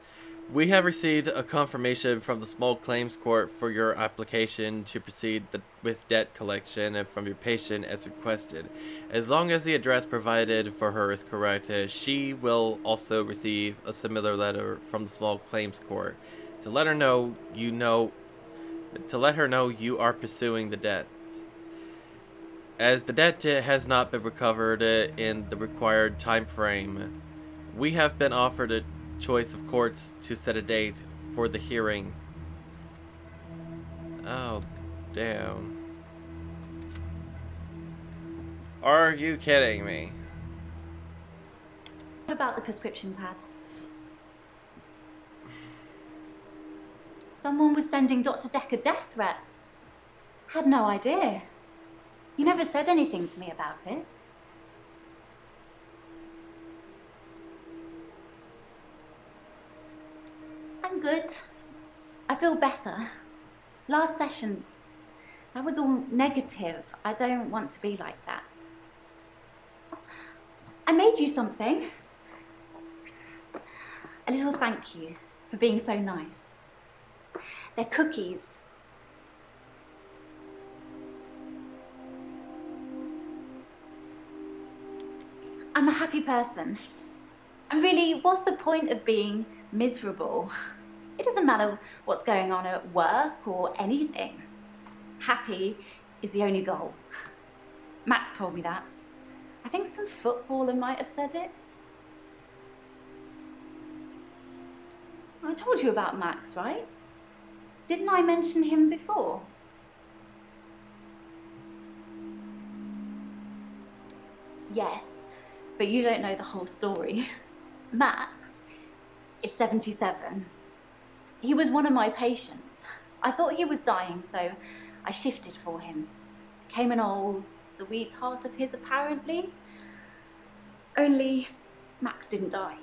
We have received a confirmation from the small claims court for your application to proceed with debt collection and from your patient as requested. As long as the address provided for her is correct, she will also receive a similar letter from the small claims court to let her know you are pursuing the debt. As the debt has not been recovered in the required time frame, we have been offered a choice of courts to set a date for the hearing. Oh, damn. Are you kidding me? What about the prescription pad? Someone was sending Dr. Dekker death threats. Had no idea. You never said anything to me about it. I'm good. I feel better. Last session, that was all negative. I don't want to be like that. I made you something. A little thank you for being so nice. They're cookies. I'm a happy person. And really, what's the point of being miserable? It doesn't matter what's going on at work or anything. Happy is the only goal. Max told me that. I think some footballer might have said it. I told you about Max, right? Didn't I mention him before? Yes, but you don't know the whole story. Max is 77. He was one of my patients. I thought he was dying, so I shifted for him. Became an old sweetheart of his, apparently. Only Max didn't die.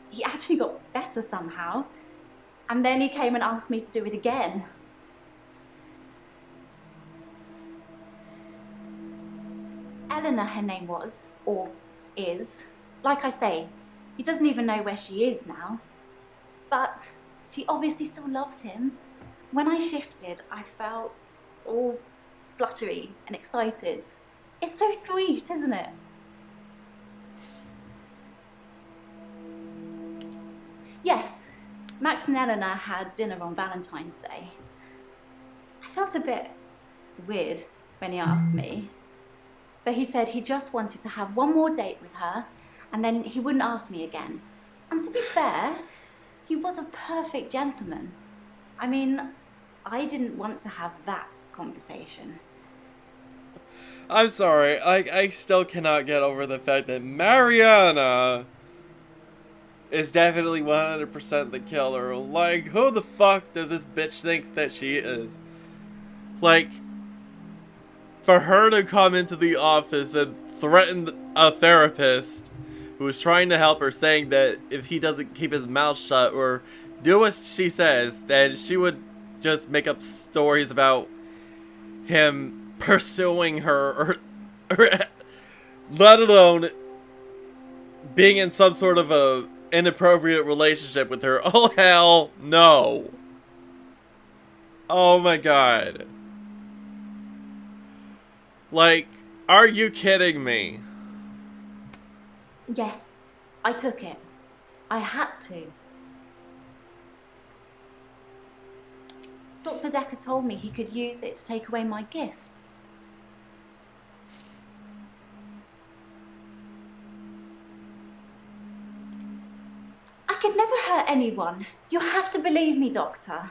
He actually got better somehow. And then he came and asked me to do it again. Eleanor, her name was, or is. Like I say, he doesn't even know where she is now. But she obviously still loves him. When I shifted, I felt all fluttery and excited. It's so sweet, isn't it? Yes, Max and Eleanor had dinner on Valentine's Day. I felt a bit weird when he asked me. But he said he just wanted to have one more date with her, and then he wouldn't ask me again. And to be fair, he was a perfect gentleman. I mean, I didn't want to have that conversation. I'm sorry, I still cannot get over the fact that Mariana is definitely 100% the killer. Like, who the fuck does this bitch think that she is? Like, for her to come into the office and threaten a therapist who was trying to help her, saying that if he doesn't keep his mouth shut or do what she says, then she would just make up stories about him pursuing her, or let alone being in some sort of a inappropriate relationship with her. Oh hell no. Oh my god. Like, are you kidding me? Yes, I took it. I had to. Dr. Dekker told me he could use it to take away my gift. I could never hurt anyone. You have to believe me, Doctor.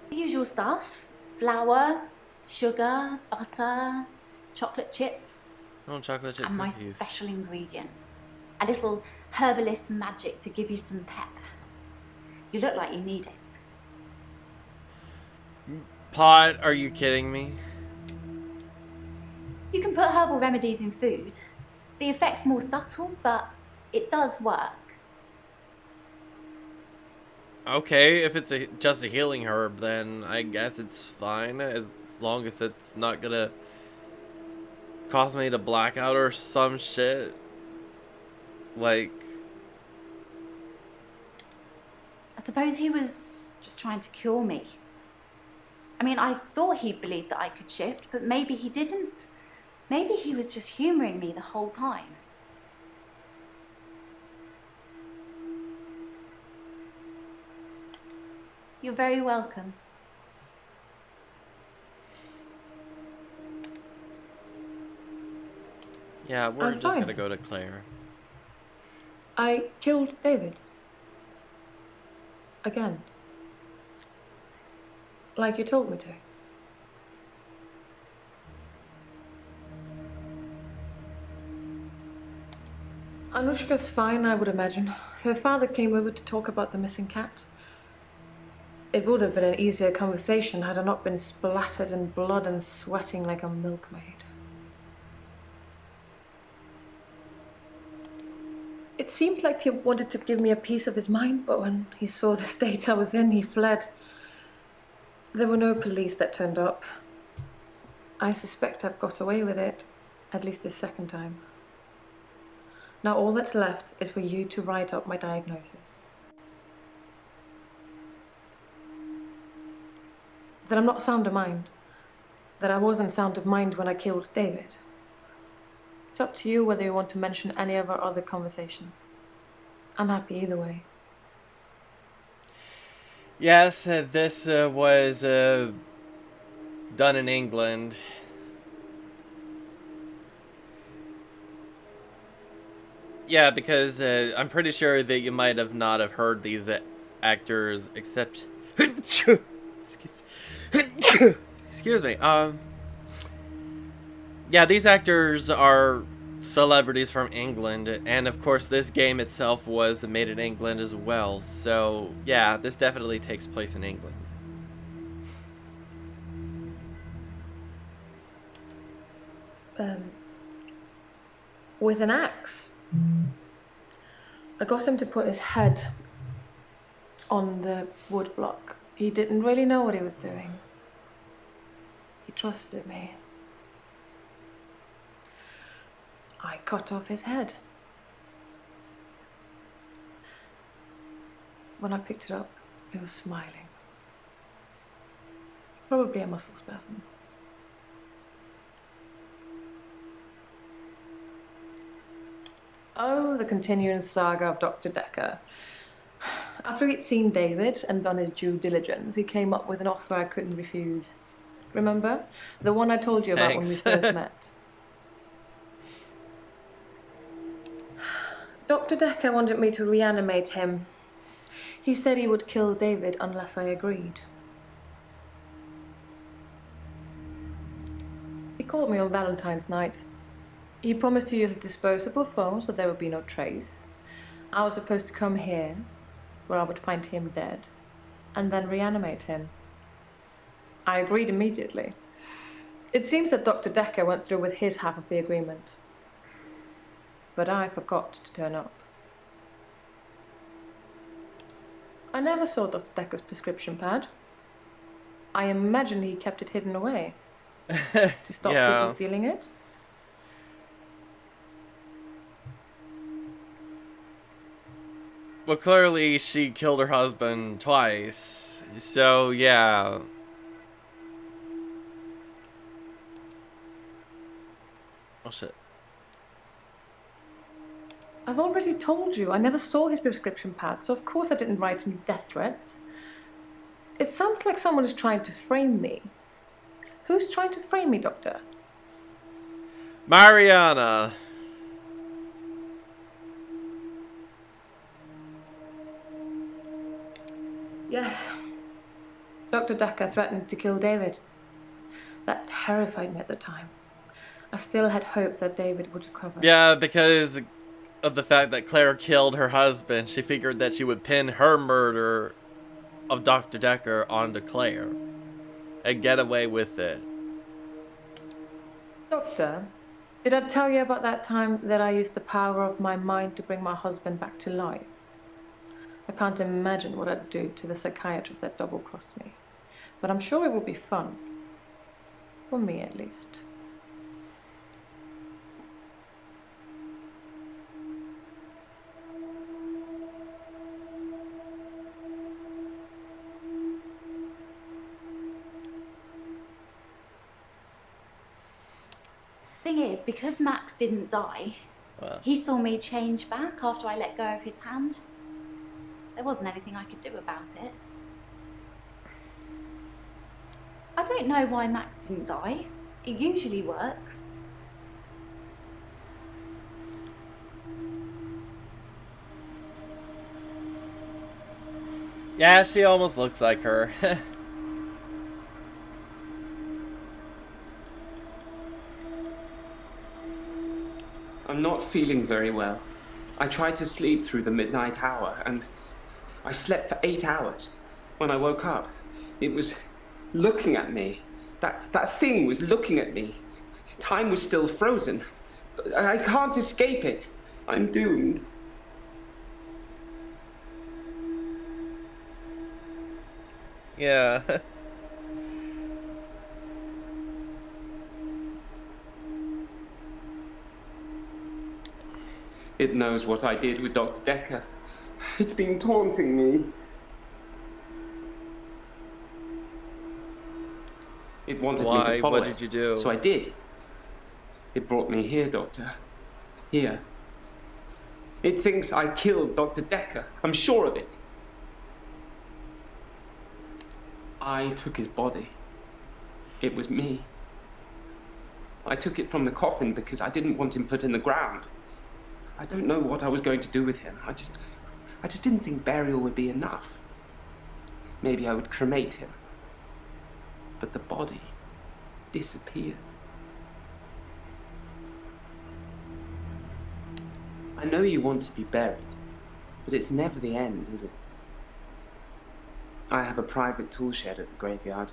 The usual stuff. Flour, sugar, butter, chocolate chips. Oh, chocolate chip and my cookies. special ingredient. A little herbalist magic to give you some pep. You look like you need it. Pot, are you kidding me? You can put herbal remedies in food. The effect's more subtle, but it does work. Okay, if it's just a healing herb, then I guess it's fine, as long as it's not gonna cause me to black out or some shit. Like, I suppose he was just trying to cure me. I mean, I thought he believed that I could shift, but maybe he didn't. Maybe he was just humouring me the whole time. You're very welcome. yeah, we're I'm just fine. gonna go to Claire. I killed David. Again. Like you told me to. Anushka's fine, I would imagine. Her father came over to talk about the missing cat. It would have been an easier conversation had I not been splattered in blood and sweating like a milkmaid. It seemed like he wanted to give me a piece of his mind, but when he saw the state I was in, he fled. There were no police that turned up. I suspect I've got away with it, at least this second time. Now all that's left is for you to write up my diagnosis. That I'm not sound of mind. That I wasn't sound of mind when I killed David. It's up to you whether you want to mention any of our other conversations. I'm happy either way. Yes, this was done in England. Yeah, because I'm pretty sure that you might have not have heard these actors, except excuse me. Yeah, these actors are celebrities from England, and of course this game itself was made in England as well. So yeah, this definitely takes place in England. With an axe. I got him to put his head on the wood block. He didn't really know what he was doing. He trusted me. I cut off his head. When I picked it up, he was smiling. Probably a muscle spasm. Oh, the continuing saga of Dr. Dekker. After he'd seen David and done his due diligence, he came up with an offer I couldn't refuse. Remember? The one I told you about when we first met. Dr. Dekker wanted me to reanimate him. He said he would kill David unless I agreed. He called me on Valentine's night. He promised to use a disposable phone so there would be no trace. I was supposed to come here, where I would find him dead, and then reanimate him. I agreed immediately. It seems that Dr. Dekker went through with his half of the agreement. But I forgot to turn up. I never saw Dr. Dekker's prescription pad. I imagine he kept it hidden away to stop people stealing it. Well, clearly she killed her husband twice, so yeah. Oh shit. I've already told you, I never saw his prescription pad, so of course I didn't write him death threats. It sounds like someone is trying to frame me. Who's trying to frame me, Doctor? Mariana. Yes. Dr. Dekker threatened to kill David. That terrified me at the time. I still had hope that David would recover. Yeah, because of the fact that Claire killed her husband, she figured that she would pin her murder of Dr. Dekker onto Claire and get away with it. Doctor, did I tell you about that time that I used the power of my mind to bring my husband back to life? I can't imagine what I'd do to the psychiatrist that double-crossed me. But I'm sure it would be fun. For me, at least. Thing is, because Max didn't die, he saw me change back after I let go of his hand. There wasn't anything I could do about it. I don't know why Max didn't die. It usually works. Yeah, she almost looks like her. I'm not feeling very well. I tried to sleep through the midnight hour, and I slept for 8 hours. When I woke up, it was looking at me. That thing was looking at me. Time was still frozen. But I can't escape it. I'm doomed. Yeah. It knows what I did with Dr. Dekker. It's been taunting me. It wanted me to follow What did you do? So I did. It brought me here, Doctor. Here. It thinks I killed Dr. Dekker. I'm sure of it. I took his body. It was me. I took it from the coffin because I didn't want him put in the ground. I don't know what I was going to do with him. I just didn't think burial would be enough. Maybe I would cremate him. But the body disappeared. I know you want to be buried, but it's never the end, is it? I have a private tool shed at the graveyard.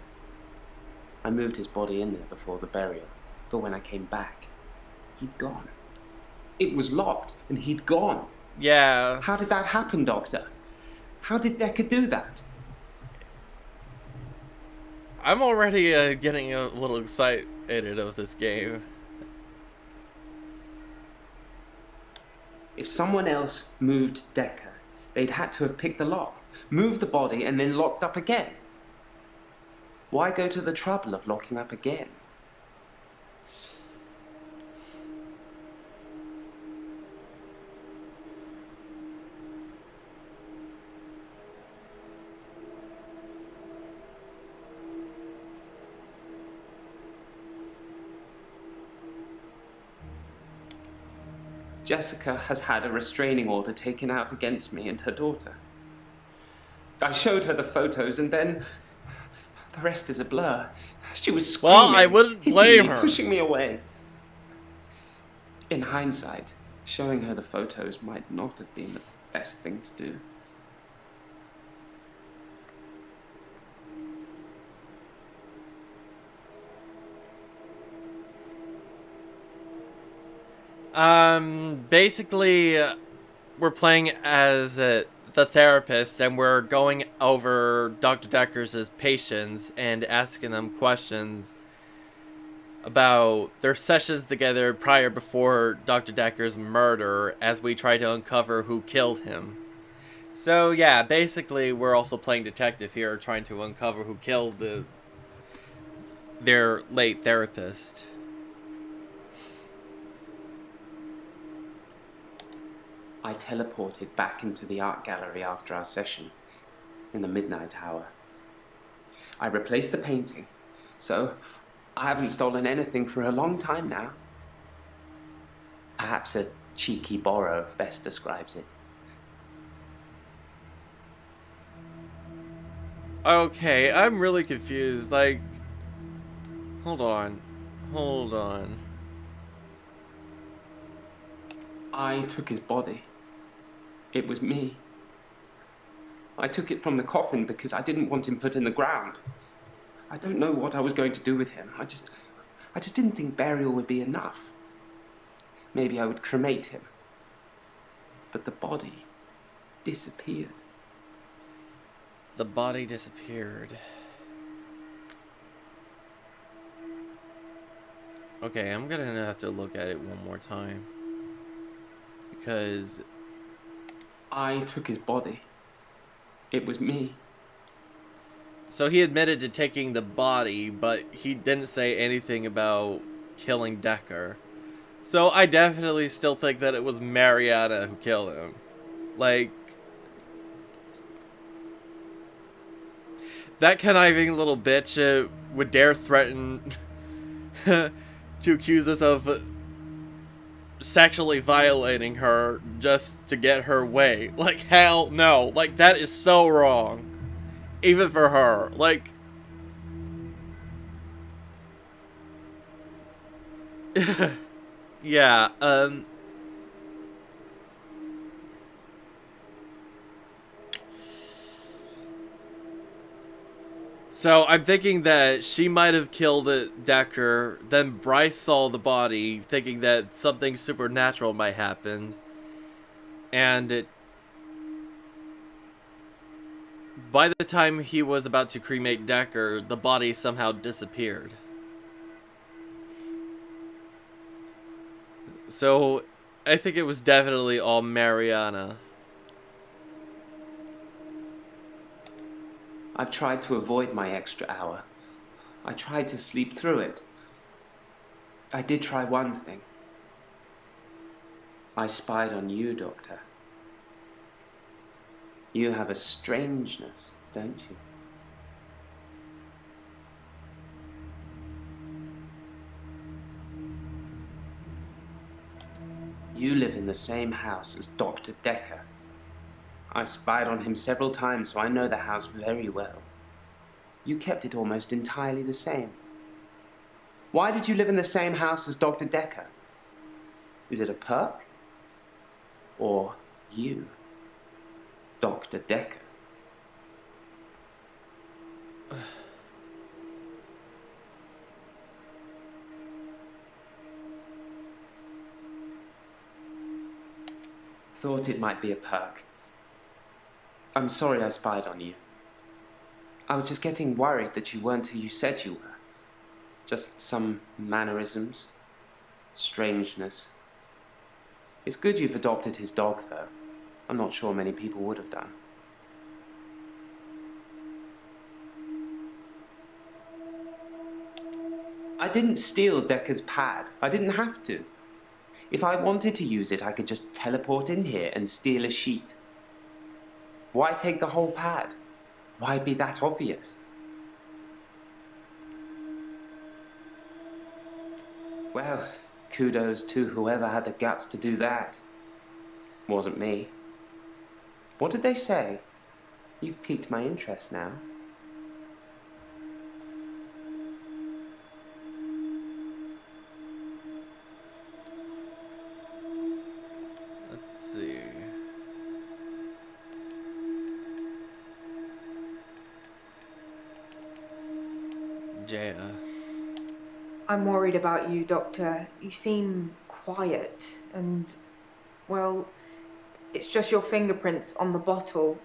I moved his body in there before the burial, but when I came back, he'd gone. It was locked, and he'd gone. Yeah. How did that happen, Doctor? How did Dekker do that? I'm already getting a little excited of this game. If someone else moved Dekker, they'd had to have picked the lock, moved the body, and then locked up again. Why go to the trouble of locking up again? Jessica has had a restraining order taken out against me and her daughter. I showed her the photos, and then the rest is a blur. She was screaming, Well, I wouldn't hitting blame me, her. pushing me away. In hindsight, showing her the photos might not have been the best thing to do. Basically, we're playing as the therapist, and we're going over Dr. Dekker's patients and asking them questions about their sessions together before Dr. Dekker's murder, as we try to uncover who killed him. So yeah, basically we're also playing detective here, trying to uncover who killed their late therapist. I teleported back into the art gallery after our session, in the midnight hour. I replaced the painting, so I haven't stolen anything for a long time now. Perhaps a cheeky borrow best describes it. Okay, I'm really confused. Like, hold on. I took his body. It was me. I took it from the coffin because I didn't want him put in the ground. I don't know what I was going to do with him. I just didn't think burial would be enough. Maybe I would cremate him. But the body disappeared. The body disappeared. Okay, I'm gonna have to look at it one more time. Because I took his body. It was me. so he admitted to taking the body, but he didn't say anything about killing Dekker. So I definitely still think that it was Mariana who killed him. Like, that conniving little bitch would dare threaten to accuse us of sexually violating her just to get her way. Like, hell no. Like, that is so wrong. Even for her. Like, yeah, So I'm thinking that she might have killed Dekker, then Bryce saw the body, thinking that something supernatural might happen. And by the time he was about to cremate Dekker, the body somehow disappeared. So I think it was definitely all Mariana. I've tried to avoid my extra hour. I tried to sleep through it. I did try one thing. I spied on you, Doctor. You have a strangeness, don't you? You live in the same house as Dr. Dekker. I spied on him several times, so I know the house very well. You kept it almost entirely the same. Why did you live in the same house as Dr. Dekker? Is it a perk? Or you, Dr. Dekker? Thought it might be a perk. I'm sorry I spied on you. I was just getting worried that you weren't who you said you were. Just some mannerisms, strangeness. It's good you've adopted his dog, though. I'm not sure many people would have done. I didn't steal Dekker's pad. I didn't have to. If I wanted to use it, I could just teleport in here and steal a sheet. Why take the whole pad? Why be that obvious? Well, kudos to whoever had the guts to do that. Wasn't me. What did they say? You've piqued my interest now. Let's see. Jaya. I'm worried about you, Doctor. You seem quiet and, well, it's just your fingerprints on the bottle.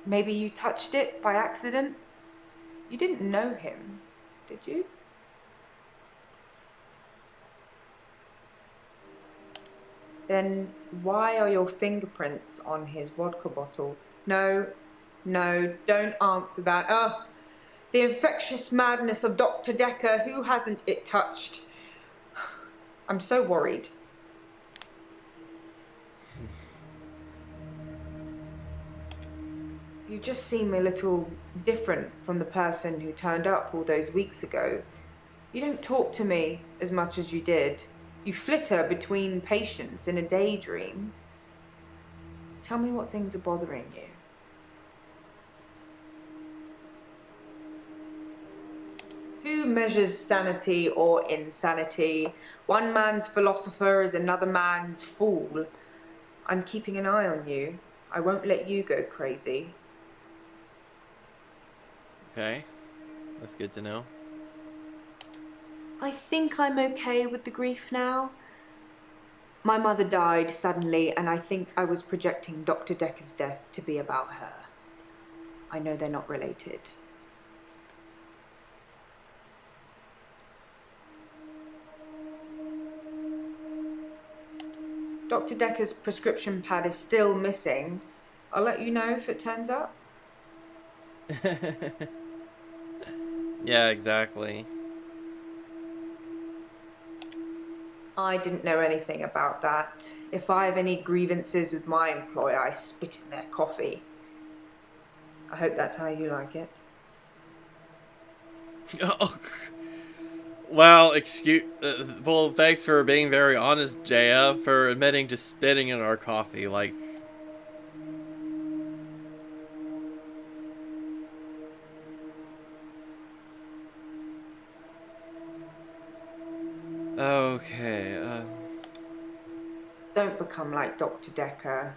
Maybe you touched it by accident? You didn't know him, did you? Then why are your fingerprints on his vodka bottle? No, don't answer that. Oh, the infectious madness of Dr. Dekker, who hasn't it touched? I'm so worried. You just seem a little different from the person who turned up all those weeks ago. You don't talk to me as much as you did. You flitter between patients in a daydream. Tell me what things are bothering you. Who measures sanity or insanity? One man's philosopher is another man's fool. I'm keeping an eye on you. I won't let you go crazy. Okay. That's good to know. I think I'm okay with the grief now. My mother died suddenly, and I think I was projecting Dr. Dekker's death to be about her. I know they're not related. Dr. Dekker's prescription pad is still missing. I'll let you know if it turns up. Yeah, exactly. I didn't know anything about that. If I have any grievances with my employer, I spit in their coffee. I hope that's how you like it. Well, well, thanks for being very honest, Jaya, for admitting to spitting in our coffee, like... Okay, Don't become like Dr. Dekker.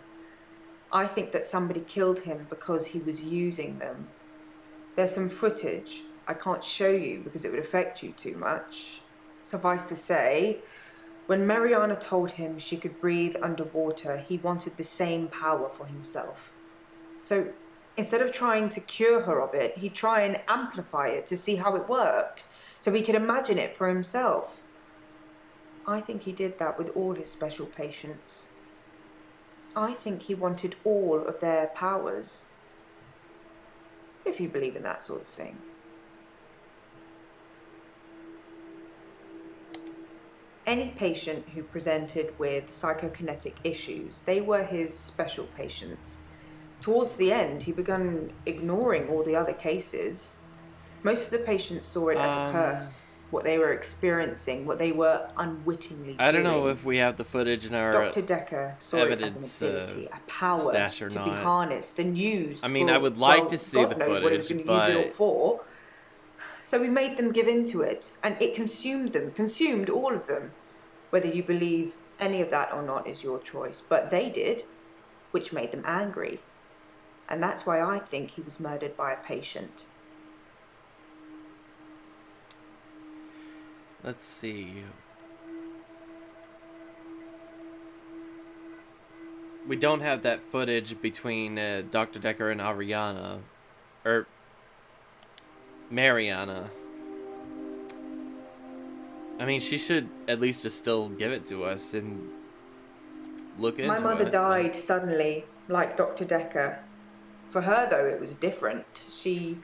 I think that somebody killed him because he was using them. There's some footage. I can't show you because it would affect you too much. Suffice to say, when Mariana told him she could breathe underwater, he wanted the same power for himself. So instead of trying to cure her of it, he'd try and amplify it to see how it worked, so he could imagine it for himself. I think he did that with all his special patients. I think he wanted all of their powers. If you believe in that sort of thing. Any patient who presented with psychokinetic issues, they were his special patients. Towards the end, he began ignoring all the other cases. Most of the patients saw it as a curse, what they were experiencing, what they were unwittingly doing. I don't know if we have the footage in our Dr. Dekker saw it as an ability, a power stash or to not. be harnessed and used. I mean, for, I would like to see God the knows what he was footage, going to use it all but for. So we made them give into it, and it consumed them, consumed all of them. Whether you believe any of that or not is your choice, but they did, which made them angry. And that's why I think he was murdered by a patient. let's see. We don't have that footage between Dr. Dekker and Ariana, or Mariana. I mean, she should at least just still give it to us and look into it. My mother died suddenly, like Dr. Dekker. For her, though, it was different. She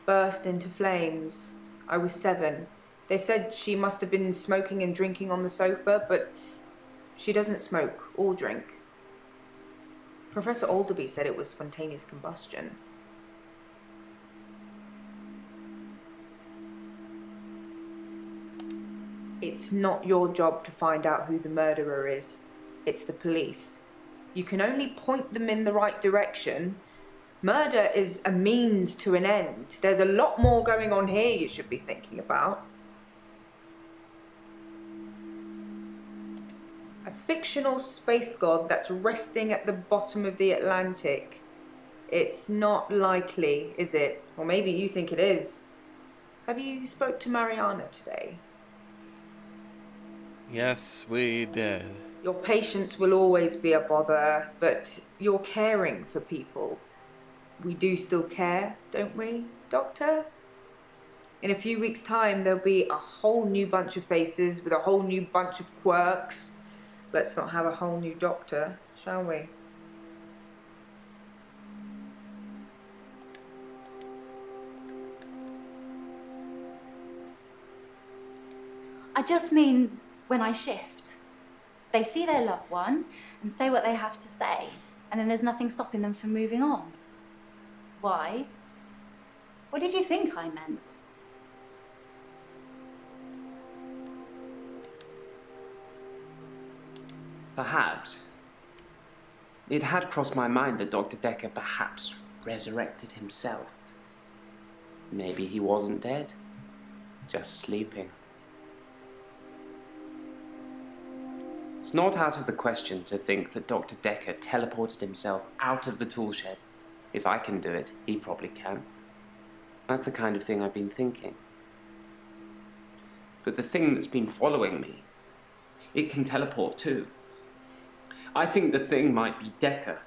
burst into flames. I was 7. They said she must have been smoking and drinking on the sofa, but she doesn't smoke or drink. Professor Alderby said it was spontaneous combustion. It's not your job to find out who the murderer is. It's the police. You can only point them in the right direction. Murder is a means to an end. There's a lot more going on here you should be thinking about. A fictional space god that's resting at the bottom of the Atlantic. It's not likely, is it? Or maybe you think it is. Have you spoke to Mariana today? Yes, we did. Your patients will always be a bother, but you're caring for people. We do still care, don't we, Doctor? In a few weeks' time, there'll be a whole new bunch of faces with a whole new bunch of quirks. Let's not have a whole new doctor, shall we? I just mean when I shift. They see their loved one and say what they have to say, and then there's nothing stopping them from moving on. Why? What did you think I meant? Perhaps. It had crossed my mind that Dr. Dekker perhaps resurrected himself. Maybe he wasn't dead, just sleeping. It's not out of the question to think that Dr. Dekker teleported himself out of the tool shed. If I can do it, he probably can. That's the kind of thing I've been thinking. But the thing that's been following me, it can teleport too. I think the thing might be Dekker.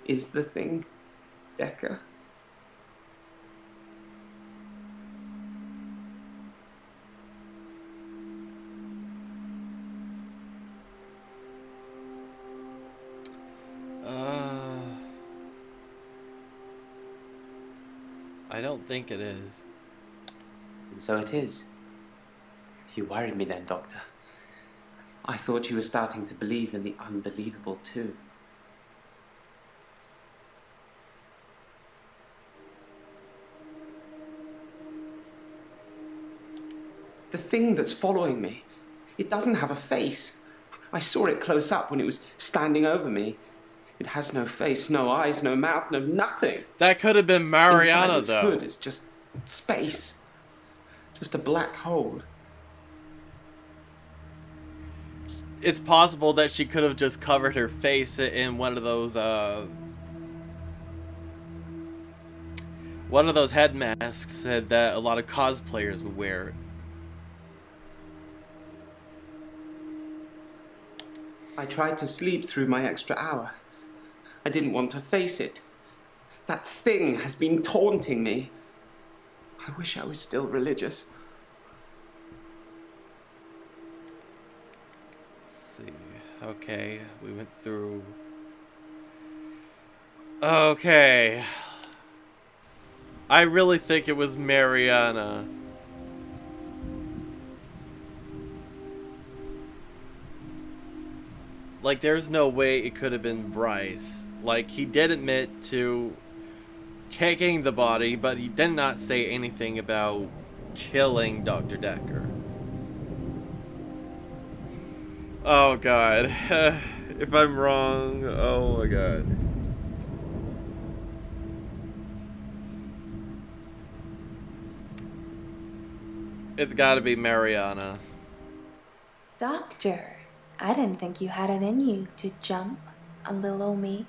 Is the thing Dekker? I don't think it is. And so it is. You worried me then, Doctor. I thought you were starting to believe in the unbelievable too. The thing that's following me, it doesn't have a face. I saw it close up when it was standing over me. It has no face, no eyes, no mouth, no nothing. That could have been Mariana, Inside its though. hood is just space. Just a black hole. It's possible that she could have just covered her face in one of those, one of those head masks said that a lot of cosplayers would wear it. I tried to sleep through my extra hour. I didn't want to face it. That thing has been taunting me. I wish I was still religious. Let's see. Okay, we went through... Okay. I really think it was Mariana. Like, there's no way it could have been Bryce. Like, he did admit to taking the body, but he did not say anything about killing Dr. Dekker. Oh god. If I'm wrong, oh my god. It's gotta be Mariana. Doctor, I didn't think you had it in you to jump on little old me.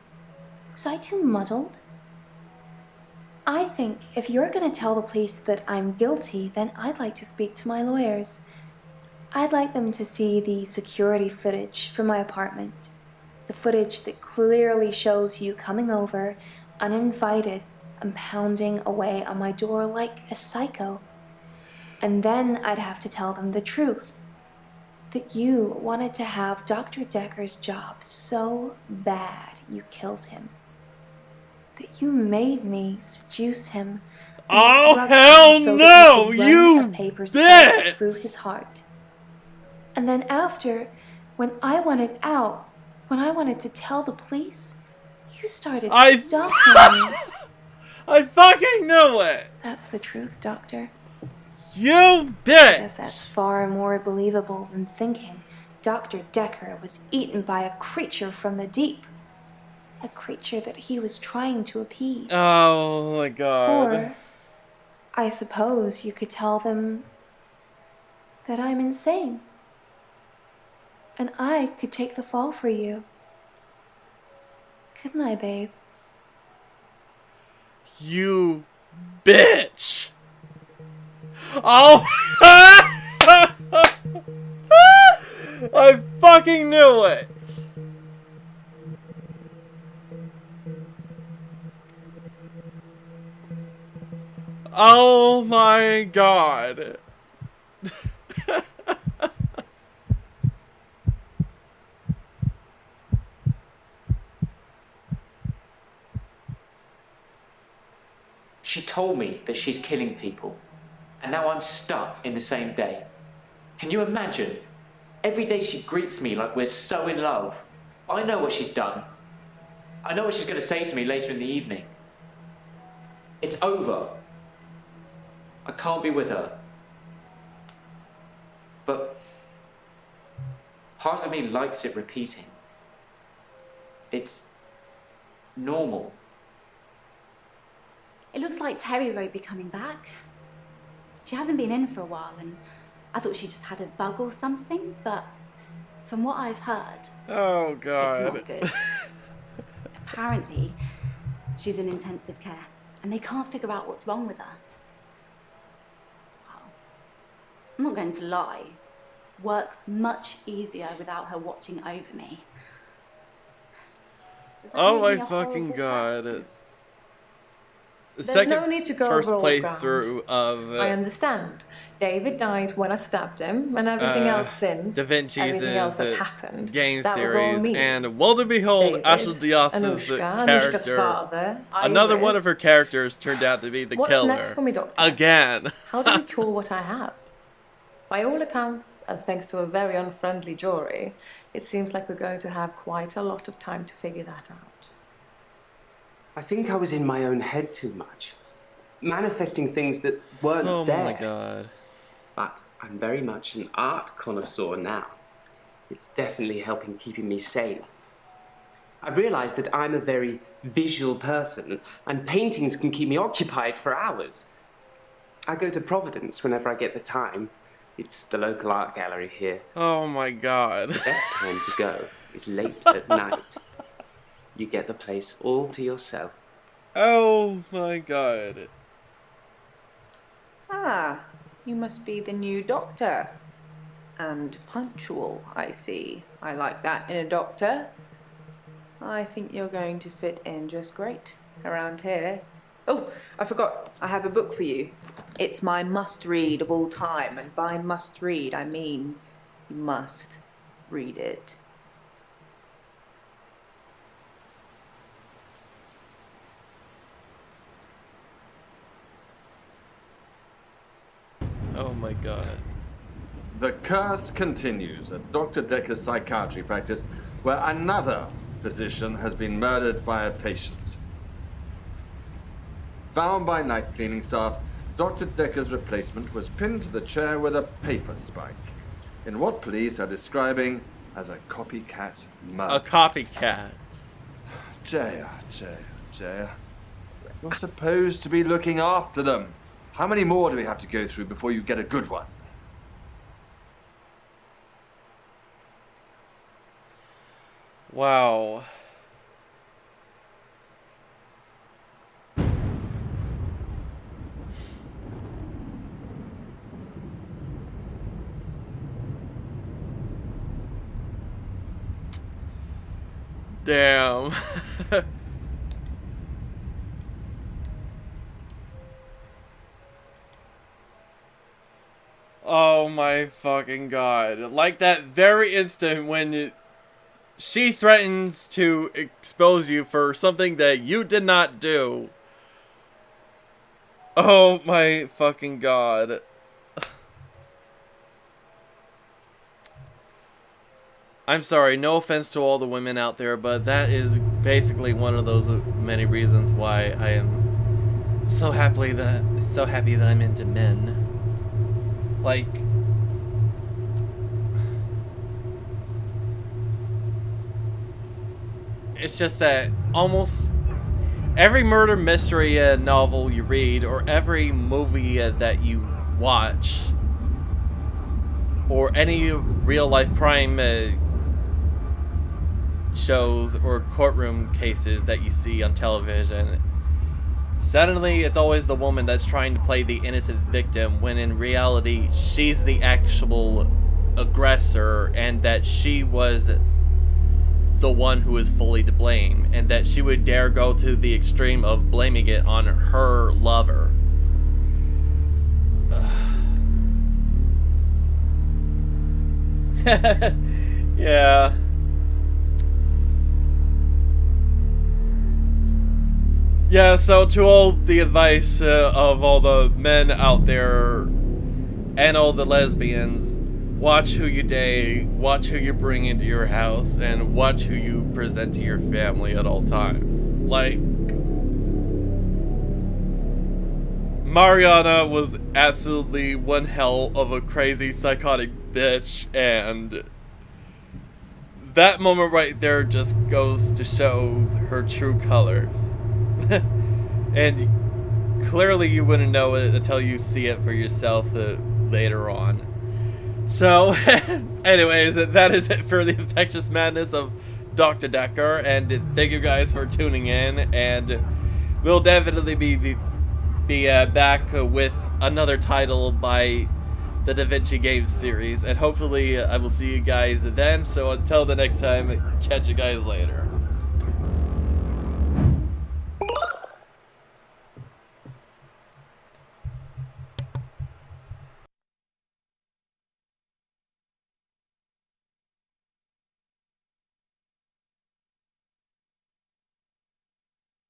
Was I too muddled? I think if you're gonna tell the police that I'm guilty, then I'd like to speak to my lawyers. I'd like them to see the security footage from my apartment. The footage that clearly shows you coming over, uninvited, and pounding away on my door like a psycho. And then I'd have to tell them the truth. That you wanted to have Dr. Dekker's job so bad you killed him. That you made me seduce him. Oh hell no, you bitch! Through his heart. And then after, when I wanted out, when I wanted to tell the police, you started stalking me. I fucking knew it! That's the truth, Doctor. You bitch! Because that's far more believable than thinking Dr. Dekker was eaten by a creature from the deep. A creature that he was trying to appease. Oh my god. Or, I suppose you could tell them that I'm insane. And I could take the fall for you. Couldn't I, babe? You bitch! Oh! I fucking knew it! Oh my god. She told me that she's killing people, and now I'm stuck in the same day. Can you imagine? Every day she greets me like we're so in love. I know what she's done. I know what she's going to say to me later in the evening. It's over. I can't be with her. But part of me likes it repeating. It's normal. It looks like Terry won't be coming back. She hasn't been in for a while, and I thought she just had a bug or something, but from what I've heard, oh god, it's not good. Apparently, she's in intensive care, and they can't figure out what's wrong with her. Well, I'm not going to lie. Work's much easier without her watching over me. Oh my fucking god. There's no need to go first over all playthrough of I understand. David died when I stabbed him, and everything else since. Da Vinci's everything else that's happened. game that series, was all me. and well to behold, David, Ashley Dios's Anushka's character. father, Another one of Iris. her characters turned out to be the What's killer. next for me, Doctor? Again. How do we cure what I have? By all accounts, and thanks to a very unfriendly jury, it seems like we're going to have quite a lot of time to figure that out. I think I was in my own head too much, manifesting things that weren't there. Oh my god. But I'm very much an art connoisseur now. It's definitely helping keeping me sane. I realize that I'm a very visual person, and paintings can keep me occupied for hours. I go to Providence whenever I get the time. It's the local art gallery here. Oh my god. The best time to go is late at night. You get the place all to yourself. Oh my god. Ah, you must be the new doctor. And punctual, I see. I like that in a doctor. I think you're going to fit in just great around here. Oh, I forgot. I have a book for you. It's my must-read of all time, and by must-read, I mean you must read it. Oh my god. The curse continues at Dr. Dekker's psychiatry practice, where another physician has been murdered by a patient. Found by night cleaning staff, Dr. Dekker's replacement was pinned to the chair with a paper spike, in what police are describing as a copycat murder. A copycat. Jaya. You're supposed to be looking after them. How many more do we have to go through before you get a good one? Wow. Damn. Oh my fucking god. Like that very instant when she threatens to expose you for something that you did not do. Oh my fucking god. I'm sorry, no offense to all the women out there, but that is basically one of those many reasons why I am so happy that I'm into men. Like, it's just that almost every murder mystery novel you read, or every movie that you watch, or any real life crime shows or courtroom cases that you see on television, suddenly it's always the woman that's trying to play the innocent victim, when in reality she's the actual aggressor, and that she was the one who is fully to blame, and that she would dare go to the extreme of blaming it on her lover. Yeah. Yeah, so to all the advice of all the men out there and all the lesbians, watch who you date, watch who you bring into your house, and watch who you present to your family at all times. Like, Mariana was absolutely one hell of a crazy psychotic bitch, and that moment right there just goes to show her true colors. And clearly you wouldn't know it until you see it for yourself later on. So, anyways, that is it for the Infectious Madness of Dr. Dekker, and thank you guys for tuning in, and we'll definitely be back with another title by the Da Vinci Games series, and hopefully I will see you guys then. So until the next time, catch you guys later.